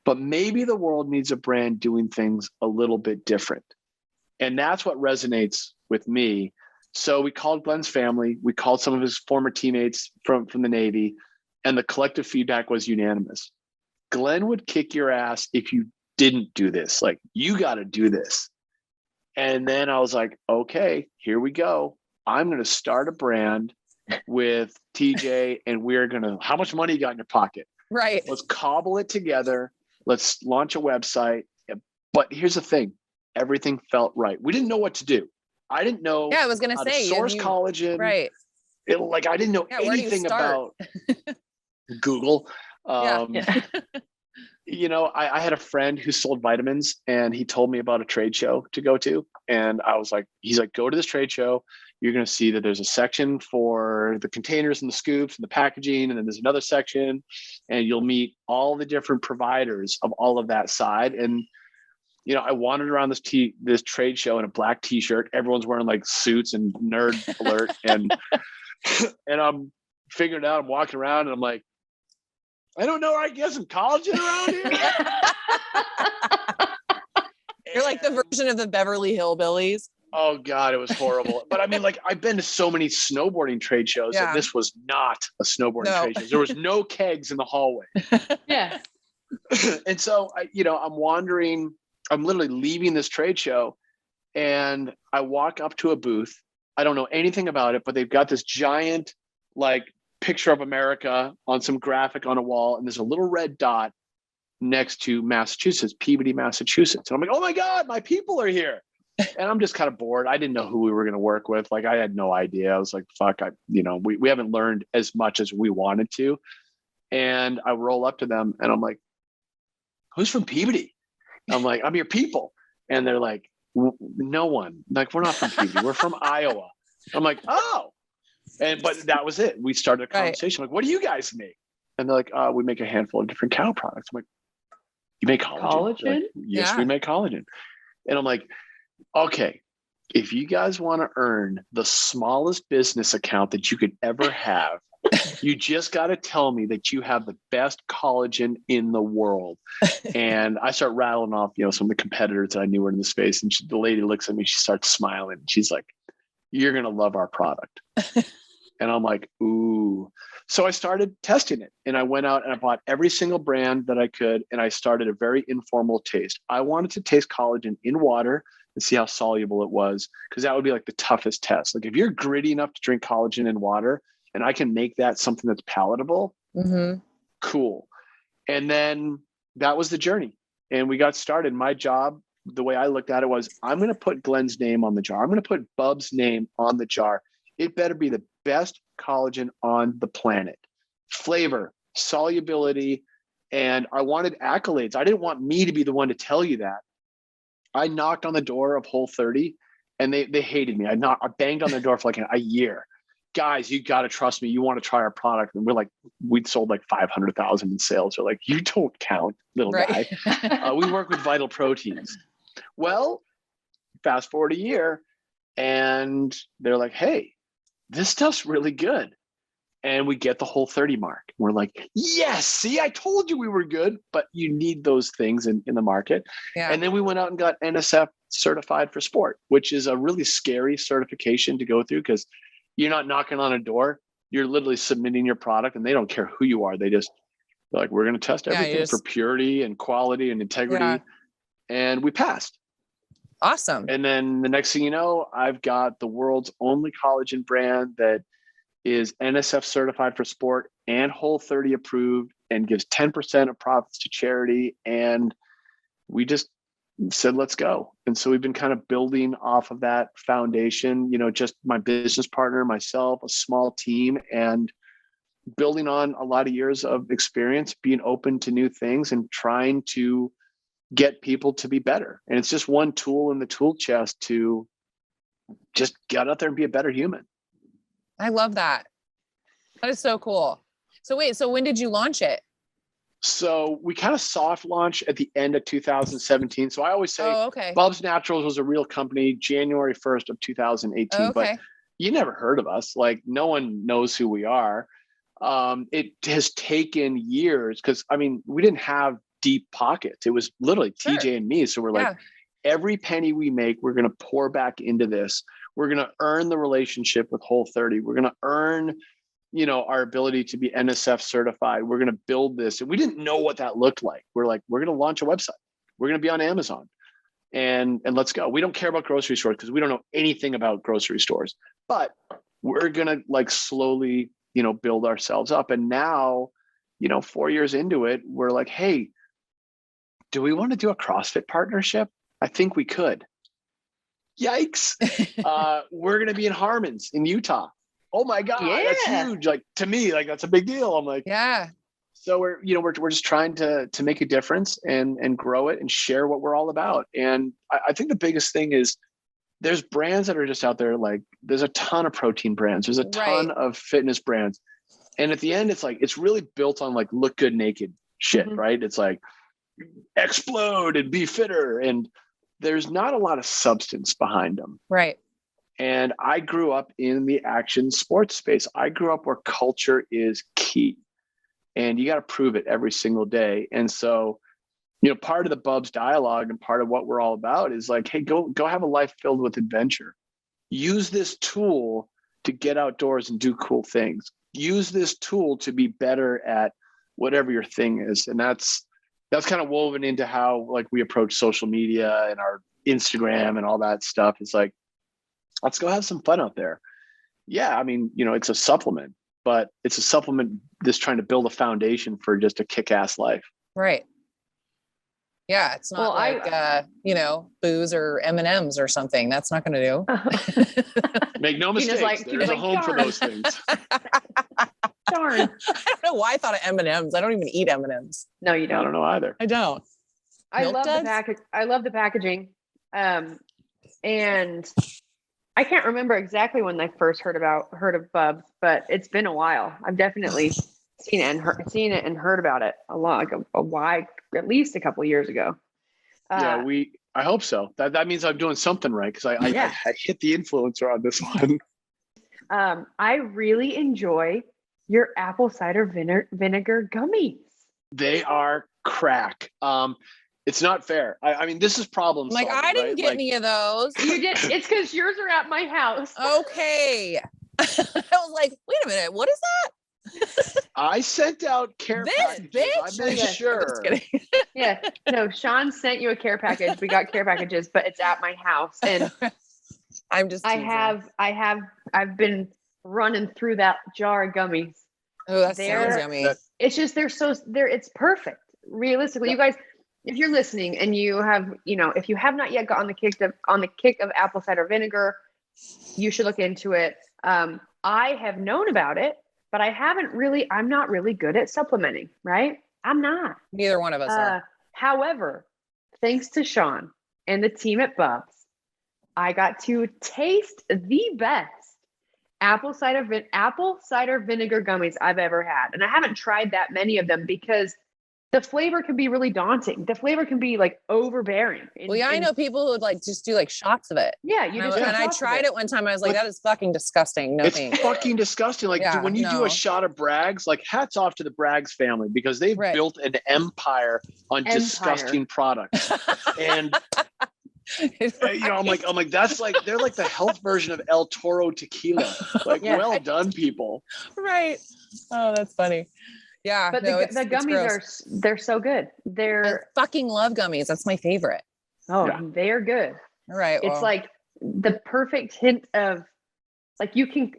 but maybe the world needs a brand doing things a little bit different. And that's what resonates with me. So we called Glenn's family. We called some of his former teammates from the Navy, and the collective feedback was unanimous. Glenn would kick your ass if you didn't do this. Like, you got to do this. And then I was like, okay, here we go. I'm going to start a brand with TJ, and we're going to, how much money you got in your pocket? Right. Let's cobble it together. Let's launch a website. But here's the thing. Everything felt right. We didn't know what to do. I didn't know I was going to say, source collagen. Right. I didn't know anything about Google. I had a friend who sold vitamins, and he told me about a trade show to go to. And I was like, he's like, go to this trade show. You're going to see that there's a section for the containers and the scoops and the packaging. And then there's another section, and you'll meet all the different providers of all of that side. And, I wandered around this trade show in a black t-shirt. Everyone's wearing like suits and nerd alert. And, and I'm figuring it out. I'm walking around, and I'm like, I don't know where I get some collagen around here. You're like the version of the Beverly Hillbillies. Oh God, it was horrible. But I mean, like, I've been to so many snowboarding trade shows, and this was not a snowboarding trade show. There was no kegs in the hallway. Yeah. And so I'm wandering, I'm literally leaving this trade show, and I walk up to a booth. I don't know anything about it, but they've got this giant, like, picture of America on some graphic on a wall, and there's a little red dot next to Massachusetts, Peabody, Massachusetts. And I'm like, oh my God, my people are here. And I'm just kind of bored. I didn't know who we were going to work with. Like, I had no idea. I was like, fuck, we haven't learned as much as we wanted to. And I roll up to them, and I'm like, who's from Peabody? I'm like, I'm your people. And they're like, no one. Like, we're not from Peabody. We're from Iowa. I'm like, oh. But that was it. We started a conversation. Like, what do you guys make? And they're like, we make a handful of different cow products. I'm like, you make collagen? Like, yes, we make collagen. And I'm like, okay, if you guys want to earn the smallest business account that you could ever have, you just got to tell me that you have the best collagen in the world. And I start rattling off, some of the competitors that I knew were in the space. And the lady looks at me, she starts smiling. She's like, you're going to love our product. And I'm like, ooh. So I started testing it, and I went out and I bought every single brand that I could. And I started a very informal taste. I wanted to taste collagen in water and see how soluble it was, because that would be like the toughest test. Like, if you're gritty enough to drink collagen in water and I can make that something that's palatable, cool. And then that was the journey. And we got started. My job, the way I looked at it, was, I'm going to put Glenn's name on the jar. I'm going to put Bub's name on the jar. It better be the best collagen on the planet. Flavor, solubility, and I wanted accolades. I didn't want me to be the one to tell you that. I knocked on the door of Whole30, and they hated me. I banged on their door for like a year. Guys, you got to trust me. You want to try our product. And we'd sold like 500,000 in sales. They're like, you don't count, little guy. We work with Vital Proteins. Well, fast forward a year, and they're like, hey, this stuff's really good. and we get the Whole30 mark. We're like, yes, see, I told you we were good, but you need those things in the market. Yeah. And then we went out and got NSF certified for sport, which is a really scary certification to go through because you're not knocking on a door. You're literally submitting your product and they don't care who you are. They're like, we're going to test everything for purity and quality and integrity. Yeah. And we passed. Awesome. And then the next thing you know, I've got the world's only collagen brand that is NSF certified for sport and Whole30 approved and gives 10% of profits to charity. And we just said, let's go. And so we've been kind of building off of that foundation, just my business partner, myself, a small team, and building on a lot of years of experience, being open to new things and trying to get people to be better. And it's just one tool in the tool chest to just get out there and be a better human. I love that. That is so cool. So wait, so when did you launch it? So we kind of soft launched at the end of 2017. So I always say Bubs Naturals was a real company, January 1st of 2018, but you never heard of us. Like no one knows who we are. It has taken years because we didn't have deep pockets. It was literally TJ and me. So we're like, every penny we make, we're going to pour back into this. We're going to earn the relationship with Whole30. We're going to earn, our ability to be NSF certified. We're going to build this. And we didn't know what that looked like. We're like, we're going to launch a website. We're going to be on Amazon and let's go. We don't care about grocery stores because we don't know anything about grocery stores, but we're going to slowly, build ourselves up. And now, 4 years into it, we're like, hey, do we want to do a CrossFit partnership? I think we could. Yikes. We're going to be in Harmons in Utah. Oh my God, that's huge. Like to me, that's a big deal. I'm like, so we're just trying to make a difference and grow it and share what we're all about. And I think the biggest thing is there's brands that are just out there. Like there's a ton of protein brands. There's a ton of fitness brands. And at the end, it's really built on look good naked shit, right? It's like explode and be fitter. And there's not a lot of substance behind them. Right. And I grew up in the action sports space. I grew up where culture is key and you got to prove it every single day. And so, part of the Bubs dialogue and part of what we're all about is like, hey, go have a life filled with adventure. Use this tool to get outdoors and do cool things. Use this tool to be better at whatever your thing is. And that's kind of woven into how we approach social media and our Instagram and all that stuff. It's like, let's go have some fun out there. Yeah. It's a supplement, but it's a supplement that's trying to build a foundation for just a kick-ass life. Right. Yeah. It's not booze or M&Ms or something. That's not going to do. Make no mistakes. There's a home for those things. Darn. I don't know why I thought of M&Ms. I don't even eat M&Ms. No, you don't. I don't know either. I don't. I love the packaging. And I can't remember exactly when I first heard of Bubs, but it's been a while. I've definitely seen it and heard about it a lot, at least a couple of years ago. I hope so. That means I'm doing something right because I hit the influencer on this one. I really enjoy your apple cider vinegar gummies. They are crack. It's not fair. This is problem solving. I didn't get any of those. You did. It's because yours are at my house. Okay. I was like, wait a minute. What is that? I sent out care packages. Bitch. I made sure. Just kidding. Yeah. No, Sean sent you a care package. We got care packages, but it's at my house. And I'm just teasing. I've been running through that jar of gummies. Oh, that sounds yummy. It's just it's perfect. Realistically, you guys, if you're listening and you have, if you have not yet got on the kick of apple cider vinegar, you should look into it. I have known about it, but I'm not really good at supplementing, right? I'm not. Neither one of us are. However, thanks to Sean and the team at Bubs, I got to taste the best apple cider vinegar gummies I've ever had. And I haven't tried that many of them because the flavor can be really daunting. The flavor can be like overbearing. Well, yeah, I know people who would like just do like shots of it. Yeah, you just And I tried it one time. I was like, that is fucking disgusting. No It's thanks. fucking disgusting. Like Yeah, when you do no. a shot of Bragg's, like hats off to the Bragg's family because they've Right. built an empire on disgusting products. And you know, I'm like, that's like they're like the health version of El Toro tequila. Like, Yeah. well done, people. Right. Oh, that's funny. Yeah. But no, the gummies they're so good. I They're fucking love gummies. That's my favorite. Yeah. they are good. All right. It's like the perfect hint of like you can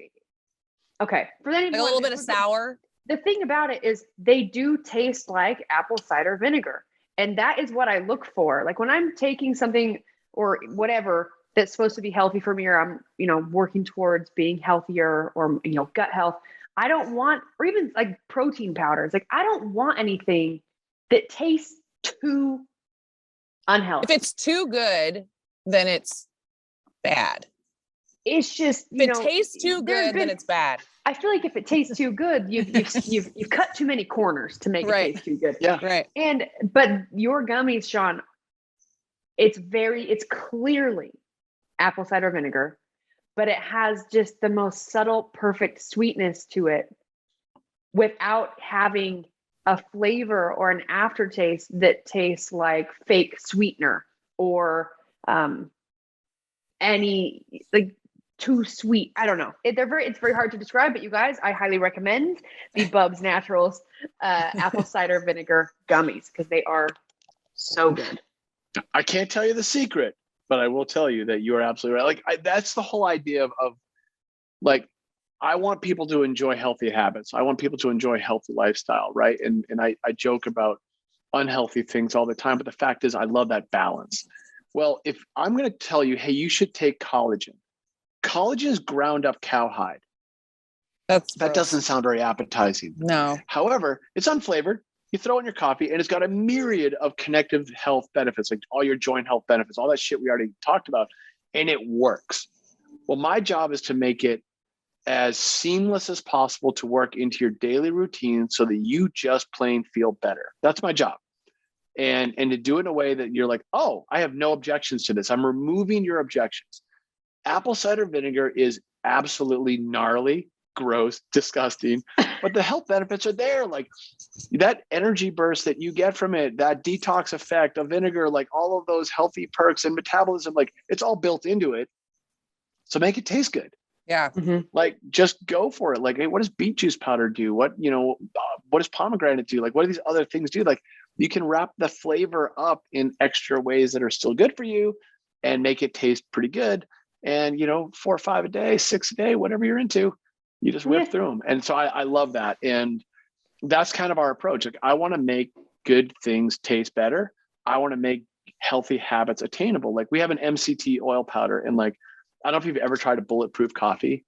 for anyone, like a little bit of sour. The thing about it is they do taste like apple cider vinegar. And that is what I look for. Like when I'm taking something or whatever that's supposed to be healthy for me, or I'm, working towards being healthier or, gut health, I don't want, or even like protein powders. Like I don't want anything that tastes too unhealthy. If it's too good, then it's bad. It's just, if it tastes too good, then it's bad. I feel like if it tastes too good, you've cut too many corners to make it taste too good. Yeah. Right. But your gummies, Sean, it's clearly apple cider vinegar, but it has just the most subtle, perfect sweetness to it without having a flavor or an aftertaste that tastes like fake sweetener or any like too sweet. I don't know. It's very hard to describe, but you guys, I highly recommend the Bubs Naturals apple cider vinegar gummies because they are so good. I can't tell you the secret, but I will tell you that you are absolutely right. Like that's the whole idea of like, I want people to enjoy healthy habits. I want people to enjoy healthy lifestyle, right? And I joke about unhealthy things all the time, but the fact is I love that balance. Well, if I'm going to tell you, hey, you should take collagen. Collagen is ground up cowhide. That doesn't sound very appetizing. No. However, it's unflavored. You throw it in your coffee and it's got a myriad of connective health benefits, like all your joint health benefits, all that shit we already talked about, and it works. Well, my job is to make it as seamless as possible to work into your daily routine so that you just plain feel better. That's my job. And to do it in a way that you're like, oh, I have no objections to this. I'm removing your objections. Apple cider vinegar is absolutely gnarly, gross, disgusting, but the health benefits are there. Like that energy burst that you get from it, that detox effect of vinegar, like all of those healthy perks and metabolism, like it's all built into it. So make it taste good. Yeah. Mm-hmm. Like just go for it. Like, hey, what does beet juice powder do? What does pomegranate do? Like, what do these other things do? Like you can wrap the flavor up in extra ways that are still good for you and make it taste pretty good. And, 4 or 5 a day, 6 a day, whatever you're into, you just whip through them. And so I love that. And that's kind of our approach. Like I want to make good things taste better. I want to make healthy habits attainable. Like we have an MCT oil powder and like, I don't know if you've ever tried a bulletproof coffee,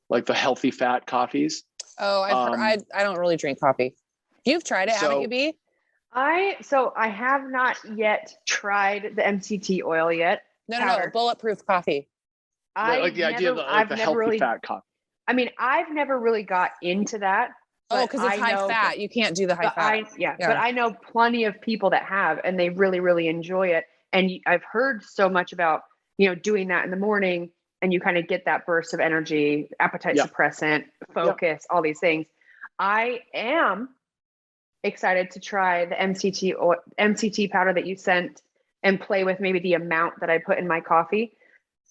like the healthy fat coffees. Oh, I've heard, I don't really drink coffee. You've tried it, haven't you, B? I have not yet tried the MCT oil yet. No, bulletproof coffee. Like the idea of the healthy fat coffee. I mean, I've never really got into that. Oh, because it's high fat. You can't do the high fat. But I know plenty of people that have, and they really, really enjoy it. And I've heard so much about, doing that in the morning and you kind of get that burst of energy, appetite suppressant, focus, all these things. I am excited to try the MCT powder that you sent and play with maybe the amount that I put in my coffee.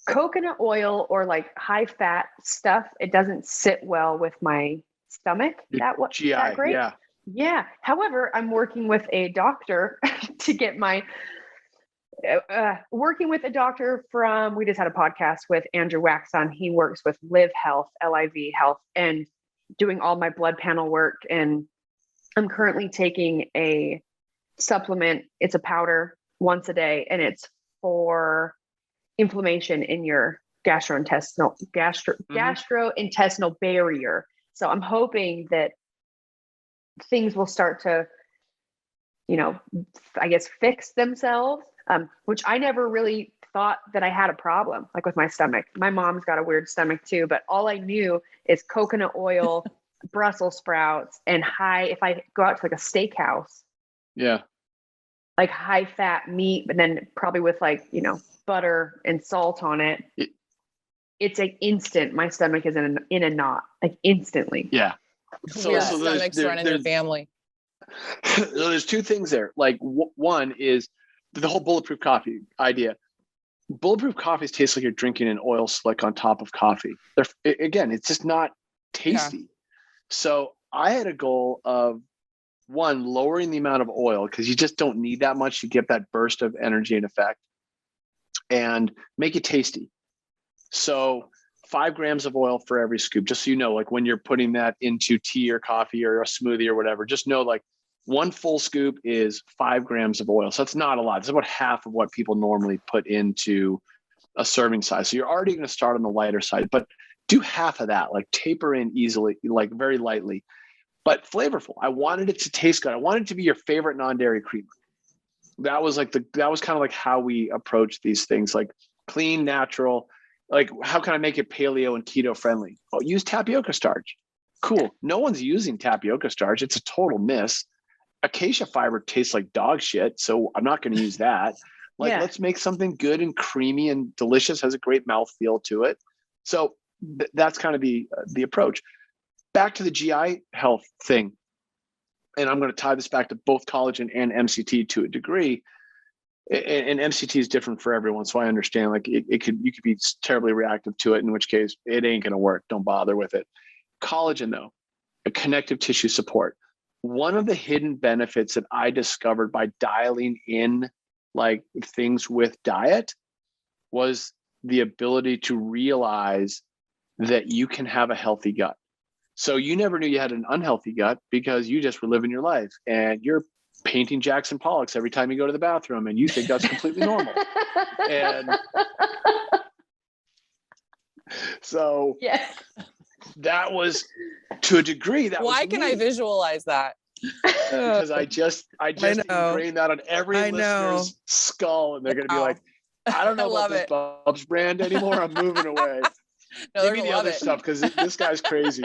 Coconut oil or like high fat stuff, it doesn't sit well with my stomach. GI, that great? Yeah. Yeah. However, I'm working with a doctor to get my we just had a podcast with Andrew Waxon. He works with Live Health, LIV Health, and doing all my blood panel work. And I'm currently taking a supplement. It's a powder once a day, and it's for inflammation in your gastrointestinal barrier. So I'm hoping that things will start to, I guess, fix themselves, which I never really thought that I had a problem, like with my stomach. My mom's got a weird stomach too, but all I knew is coconut oil, Brussels sprouts, and if I go out to like a steakhouse, Yeah. like high fat meat, but then probably with like, butter and salt on it. It's like instant. My stomach is in a knot, like instantly. Yeah. Weird stomachs running their family. There's two things there. Like one is the whole bulletproof coffee idea. Bulletproof coffees taste like you're drinking an oil slick on top of coffee. Again, it's just not tasty. Yeah. So I had a goal of one, lowering the amount of oil because you just don't need that much to get that burst of energy and effect, and make it tasty. So 5 grams of oil for every scoop, just so you know, like when you're putting that into tea or coffee or a smoothie or whatever, just know like one full scoop is 5 grams of oil. So that's not a lot. It's about half of what people normally put into a serving size. So you're already going to start on the lighter side, but do half of that, like taper in easily, like very lightly, but flavorful. I wanted it to taste good. I wanted it to be your favorite non-dairy creamer. That was kind of like how we approach these things, like clean, natural. Like, how can I make it paleo and keto friendly? Oh, use tapioca starch. Cool. No one's using tapioca starch. It's a total miss. Acacia fiber tastes like dog shit, so I'm not going to use that. Like, let's make something good and creamy and delicious, has a great mouthfeel to it. So that's kind of the approach. Back to the GI health thing. And I'm going to tie this back to both collagen and MCT to a degree. And MCT is different for everyone. So I understand, like you could be terribly reactive to it, in which case it ain't going to work. Don't bother with it. Collagen though, a connective tissue support. One of the hidden benefits that I discovered by dialing in like things with diet was the ability to realize that you can have a healthy gut. So you never knew you had an unhealthy gut because you just were living your life and you're painting Jackson Pollocks every time you go to the bathroom and you think that's completely normal. And so that was, to a degree, that why was can me. I visualize that? Because I just ingrained that on every listener's skull, and they're going to be like, I don't know about this Bubs brand anymore. I'm moving away. No, give me the other stuff because this guy's crazy.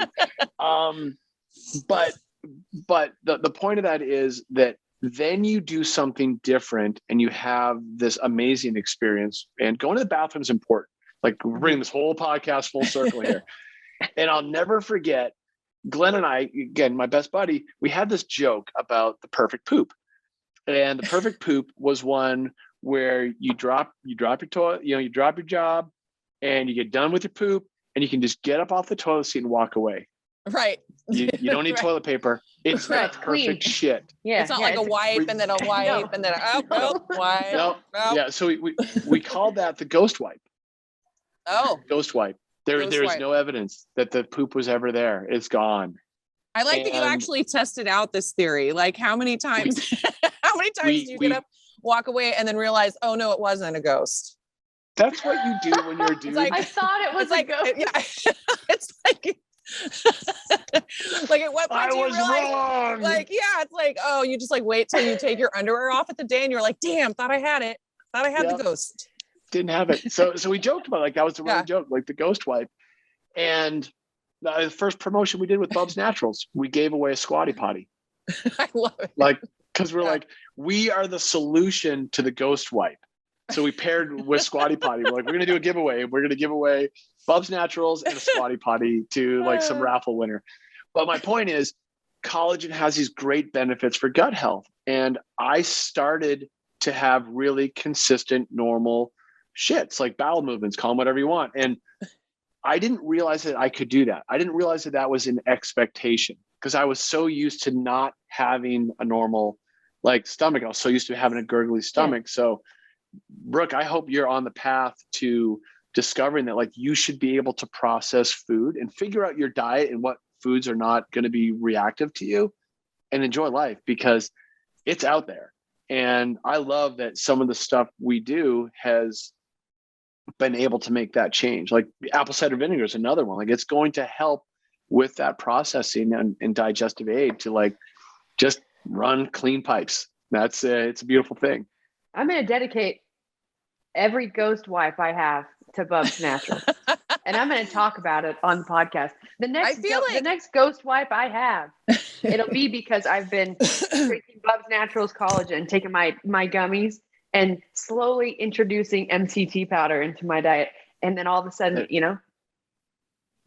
But the point of that is that then you do something different and you have this amazing experience. And going to the bathroom is important. Like, we're bringing this whole podcast full circle here. And I'll never forget, Glenn and I, again, my best buddy, we had this joke about the perfect poop. And the perfect poop was one where you drop your toilet, you drop your job and you get done with your poop and you can just get up off the toilet seat and walk away. Right. You don't need toilet paper. It's that perfect shit. Yeah. It's not like a wipe and then a wipe and then wipe. No. Yeah. So we called that the ghost wipe. Oh. Ghost wipe. There's no evidence that the poop was ever there. It's gone. I like that you actually tested out this theory. Like, how many times do you get up, walk away, and then realize, oh no, it wasn't a ghost? That's what you do when you're a dude. I thought it was like a ghost. Yeah. It's like like at what point I do you was realize, wrong. like, yeah, it's like, oh, you just like wait till you take your underwear off at the day and you're like, damn, thought I had it. Thought I had the ghost. Didn't have it. So we joked about it, like that was the running joke, like the ghost wipe. And the first promotion we did with Bubs Naturals, we gave away a squatty potty. I love it. Like, because we're like, we are the solution to the ghost wipe. So we paired with squatty potty. We're like, we're gonna do a giveaway. We're gonna give away Bubs Naturals and a squatty potty to like some raffle winner. But my point is, collagen has these great benefits for gut health. And I started to have really consistent, normal shits, like bowel movements, call them whatever you want. And I didn't realize that I could do that. I didn't realize that that was an expectation because I was so used to not having a normal like stomach. I was so used to having a gurgly stomach. Yeah. So Brooke, I hope you're on the path to discovering that like you should be able to process food and figure out your diet and what foods are not going to be reactive to you and enjoy life because it's out there. And I love that some of the stuff we do has been able to make that change. Like apple cider vinegar is another one. Like it's going to help with that processing and digestive aid to like just run clean pipes. That's it's a beautiful thing. I'm going to dedicate every ghost wipe I have to Bubs Naturals. and I'm going to talk about it on the podcast. The next ghost wipe I have, it'll be because I've been drinking Bubs Naturals collagen, taking my gummies, and slowly introducing MCT powder into my diet, and then all of a sudden, you know,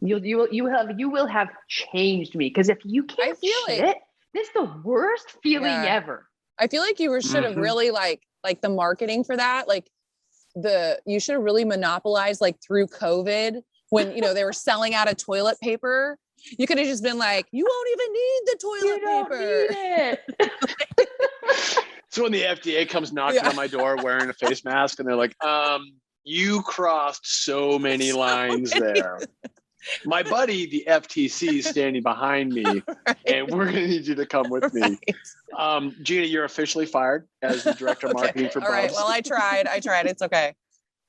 you will have changed me, because if you can't shit, this is the worst feeling ever. I feel like you should have really like the marketing for that, like you should have really monopolized like through COVID when, you know, they were selling out of toilet paper. You could have just been like, you won't even need the toilet paper. Need it. So when the FDA comes knocking on my door wearing a face mask, and they're like, you crossed so many lines there. My buddy, the FTC, is standing behind me, and we're going to need you to come with me. Jeanna, you're officially fired as the director of marketing for Bubs. All right. Well, I tried. It's okay.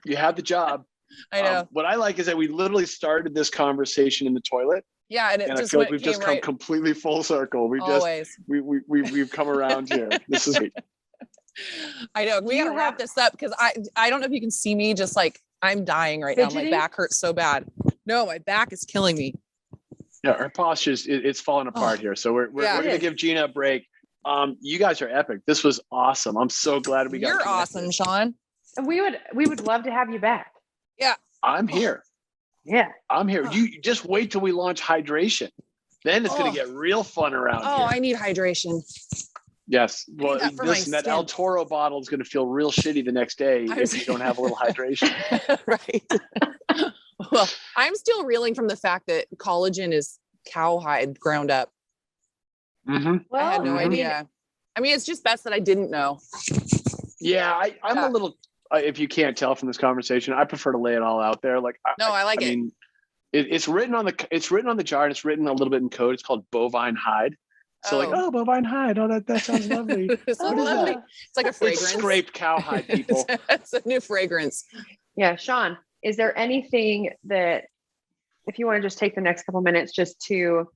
You had the job. I know. What I like is that we literally started this conversation in the toilet. Yeah, and I feel like we've just come completely full circle. We've come around here. This is great. I know. We gotta wrap this up, because I don't know if you can see me, just like I'm dying right now. My back hurts so bad. No, my back is killing me. Yeah, her posture's it's falling apart here. So we're gonna give Jeanna a break. You guys are epic. This was awesome. I'm so glad we got. You're awesome, Sean. And we would love to have you back. Yeah, I'm here. Yeah, I'm here. You just wait till we launch hydration. Then it's gonna get real fun around here. I need hydration. Yes. Well, that El Toro bottle is going to feel real shitty the next day if you don't have a little hydration. Right. Well, I'm still reeling from the fact that collagen is cowhide ground up. Mm-hmm. Well, I had no idea. I mean, it's just best that I didn't know. Yeah, I'm a little. If you can't tell from this conversation, I prefer to lay it all out there. Like, I like it. I mean, it's written on the jar, and it's written a little bit in code. It's called bovine hide. So bovine hide. Oh, that sounds lovely. It's lovely. It's like a fragrance. It's scraped cowhide, people. It's a new fragrance. Yeah, Sean, is there anything that, if you want to just take the next couple minutes just to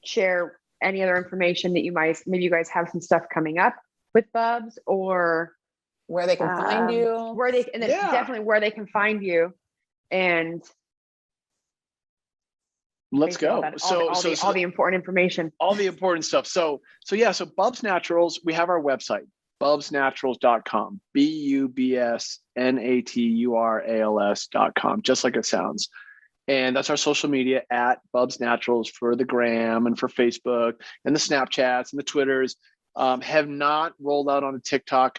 share any other information that maybe you guys have some stuff coming up with Bubs, or where they can find you, definitely where they can find you, and let's go. All the important information. All the important stuff. So Bubs Naturals, we have our website, bubsnaturals.com, BUBSNATURALS.com, just like it sounds. And that's our social media at Bubs Naturals for the gram and for Facebook and the Snapchats and the Twitters. Have not rolled out on a TikTok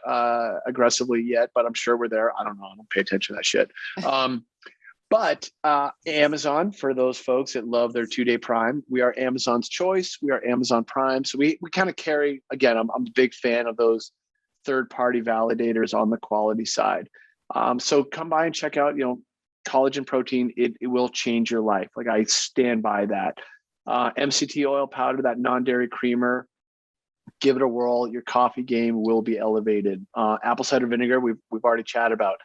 aggressively yet, but I'm sure we're there. I don't know. I don't pay attention to that shit. But Amazon, for those folks that love their 2-day Prime, we are Amazon's choice. We are Amazon Prime. So we kind of carry, again, I'm a big fan of those third-party validators on the quality side. So come by and check out, collagen protein. It will change your life. Like, I stand by that. MCT oil powder, that non-dairy creamer, give it a whirl. Your coffee game will be elevated. Apple cider vinegar, we've already chatted about.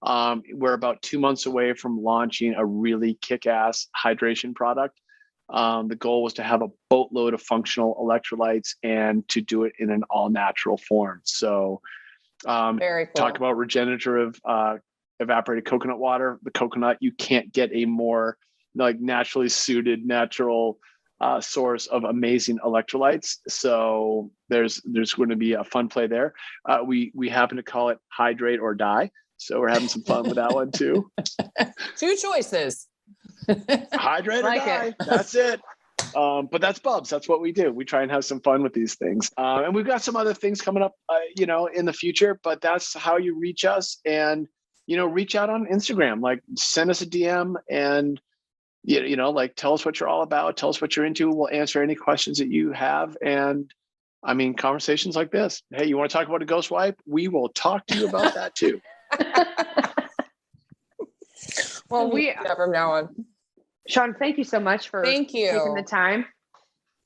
We're about 2 months away from launching a really kick-ass hydration product. The goal was to have a boatload of functional electrolytes and to do it in an all-natural form. So very cool. Talk about regenerative evaporated coconut water. The coconut, you can't get a more naturally suited natural source of amazing electrolytes. So there's going to be a fun play there. We happen to call it hydrate or die. So we're having some fun with that one too. 2 choices. Hydrate or die. That's it. But that's Bubs. That's what we do. We try and have some fun with these things. And we've got some other things coming up, in the future, but that's how you reach us. And, reach out on Instagram, send us a DM and, tell us what you're all about. Tell us what you're into. We'll answer any questions that you have. And conversations like this. Hey, you want to talk about a ghost wipe? We will talk to you about that too. Well, from now on. Sean, thank you so much for taking the time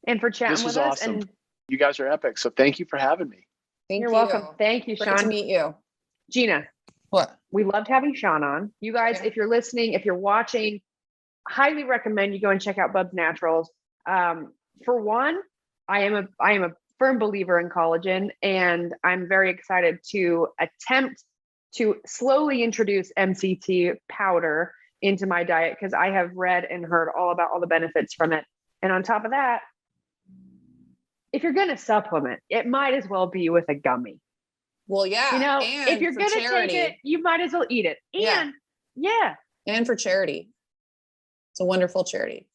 and for chatting with us. Awesome. And you guys are epic. So thank you for having me. You're welcome. Thank you, Sean. Great to meet you. Jeanna. What? We loved having Sean on. You guys, if you're listening, if you're watching, highly recommend you go and check out Bubs Naturals. For one, I am a firm believer in collagen, and I'm very excited to attempt to slowly introduce MCT powder into my diet because I have read and heard all about all the benefits from it. And on top of that, if you're going to supplement, it might as well be with a gummy. Well, yeah. You know, and if you're for going to charity. take it, you might as well eat it. And yeah. And for charity. It's a wonderful charity.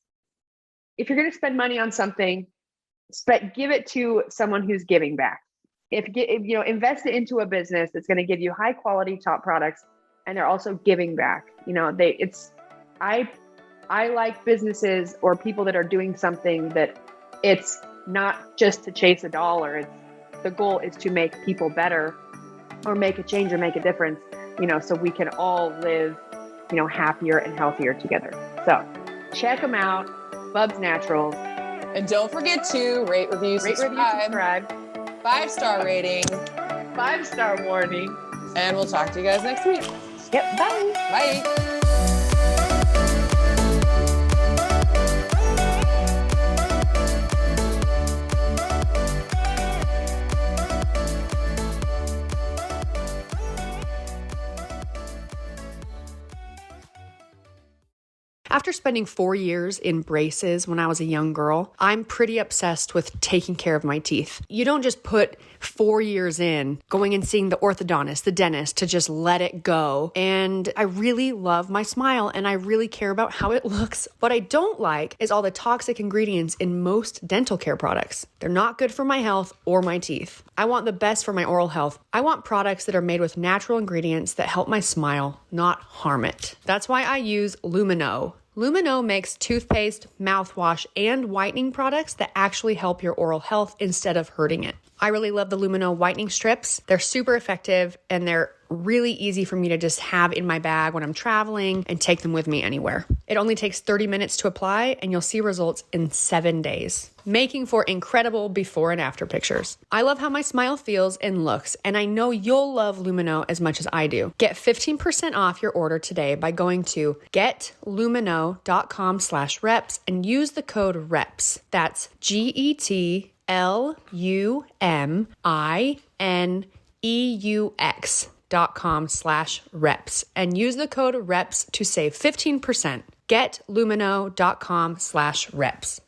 If you're going to spend money on something, give it to someone who's giving back. If you know, invest it into a business that's going to give you high quality top products, and they're also giving back. You know, I like businesses or people that are doing something that it's not just to chase a dollar. The goal is to make people better or make a change or make a difference, you know, so we can all live, you know, happier and healthier together. So check them out, Bubs Naturals. And don't forget to rate, review, subscribe. 5-star rating. 5-star warning. And we'll talk to you guys next week. Yep. Bye. Bye. After spending 4 years in braces when I was a young girl, I'm pretty obsessed with taking care of my teeth. You don't just put 4 years in going and seeing the orthodontist, the dentist, to just let it go. And I really love my smile and I really care about how it looks. What I don't like is all the toxic ingredients in most dental care products. They're not good for my health or my teeth. I want the best for my oral health. I want products that are made with natural ingredients that help my smile, not harm it. That's why I use Lumino. Lumino makes toothpaste, mouthwash, and whitening products that actually help your oral health instead of hurting it. I really love the Lumino whitening strips. They're super effective and they're really easy for me to just have in my bag when I'm traveling and take them with me anywhere. It only takes 30 minutes to apply and you'll see results in 7 days, making for incredible before and after pictures. I love how my smile feels and looks, and I know you'll love Lumino as much as I do. Get 15% off your order today by going to getlumino.com/reps and use the code REPS. That's GETLUMINEUX.com/reps and use the code REPS to save 15%. Getlumino.com/reps.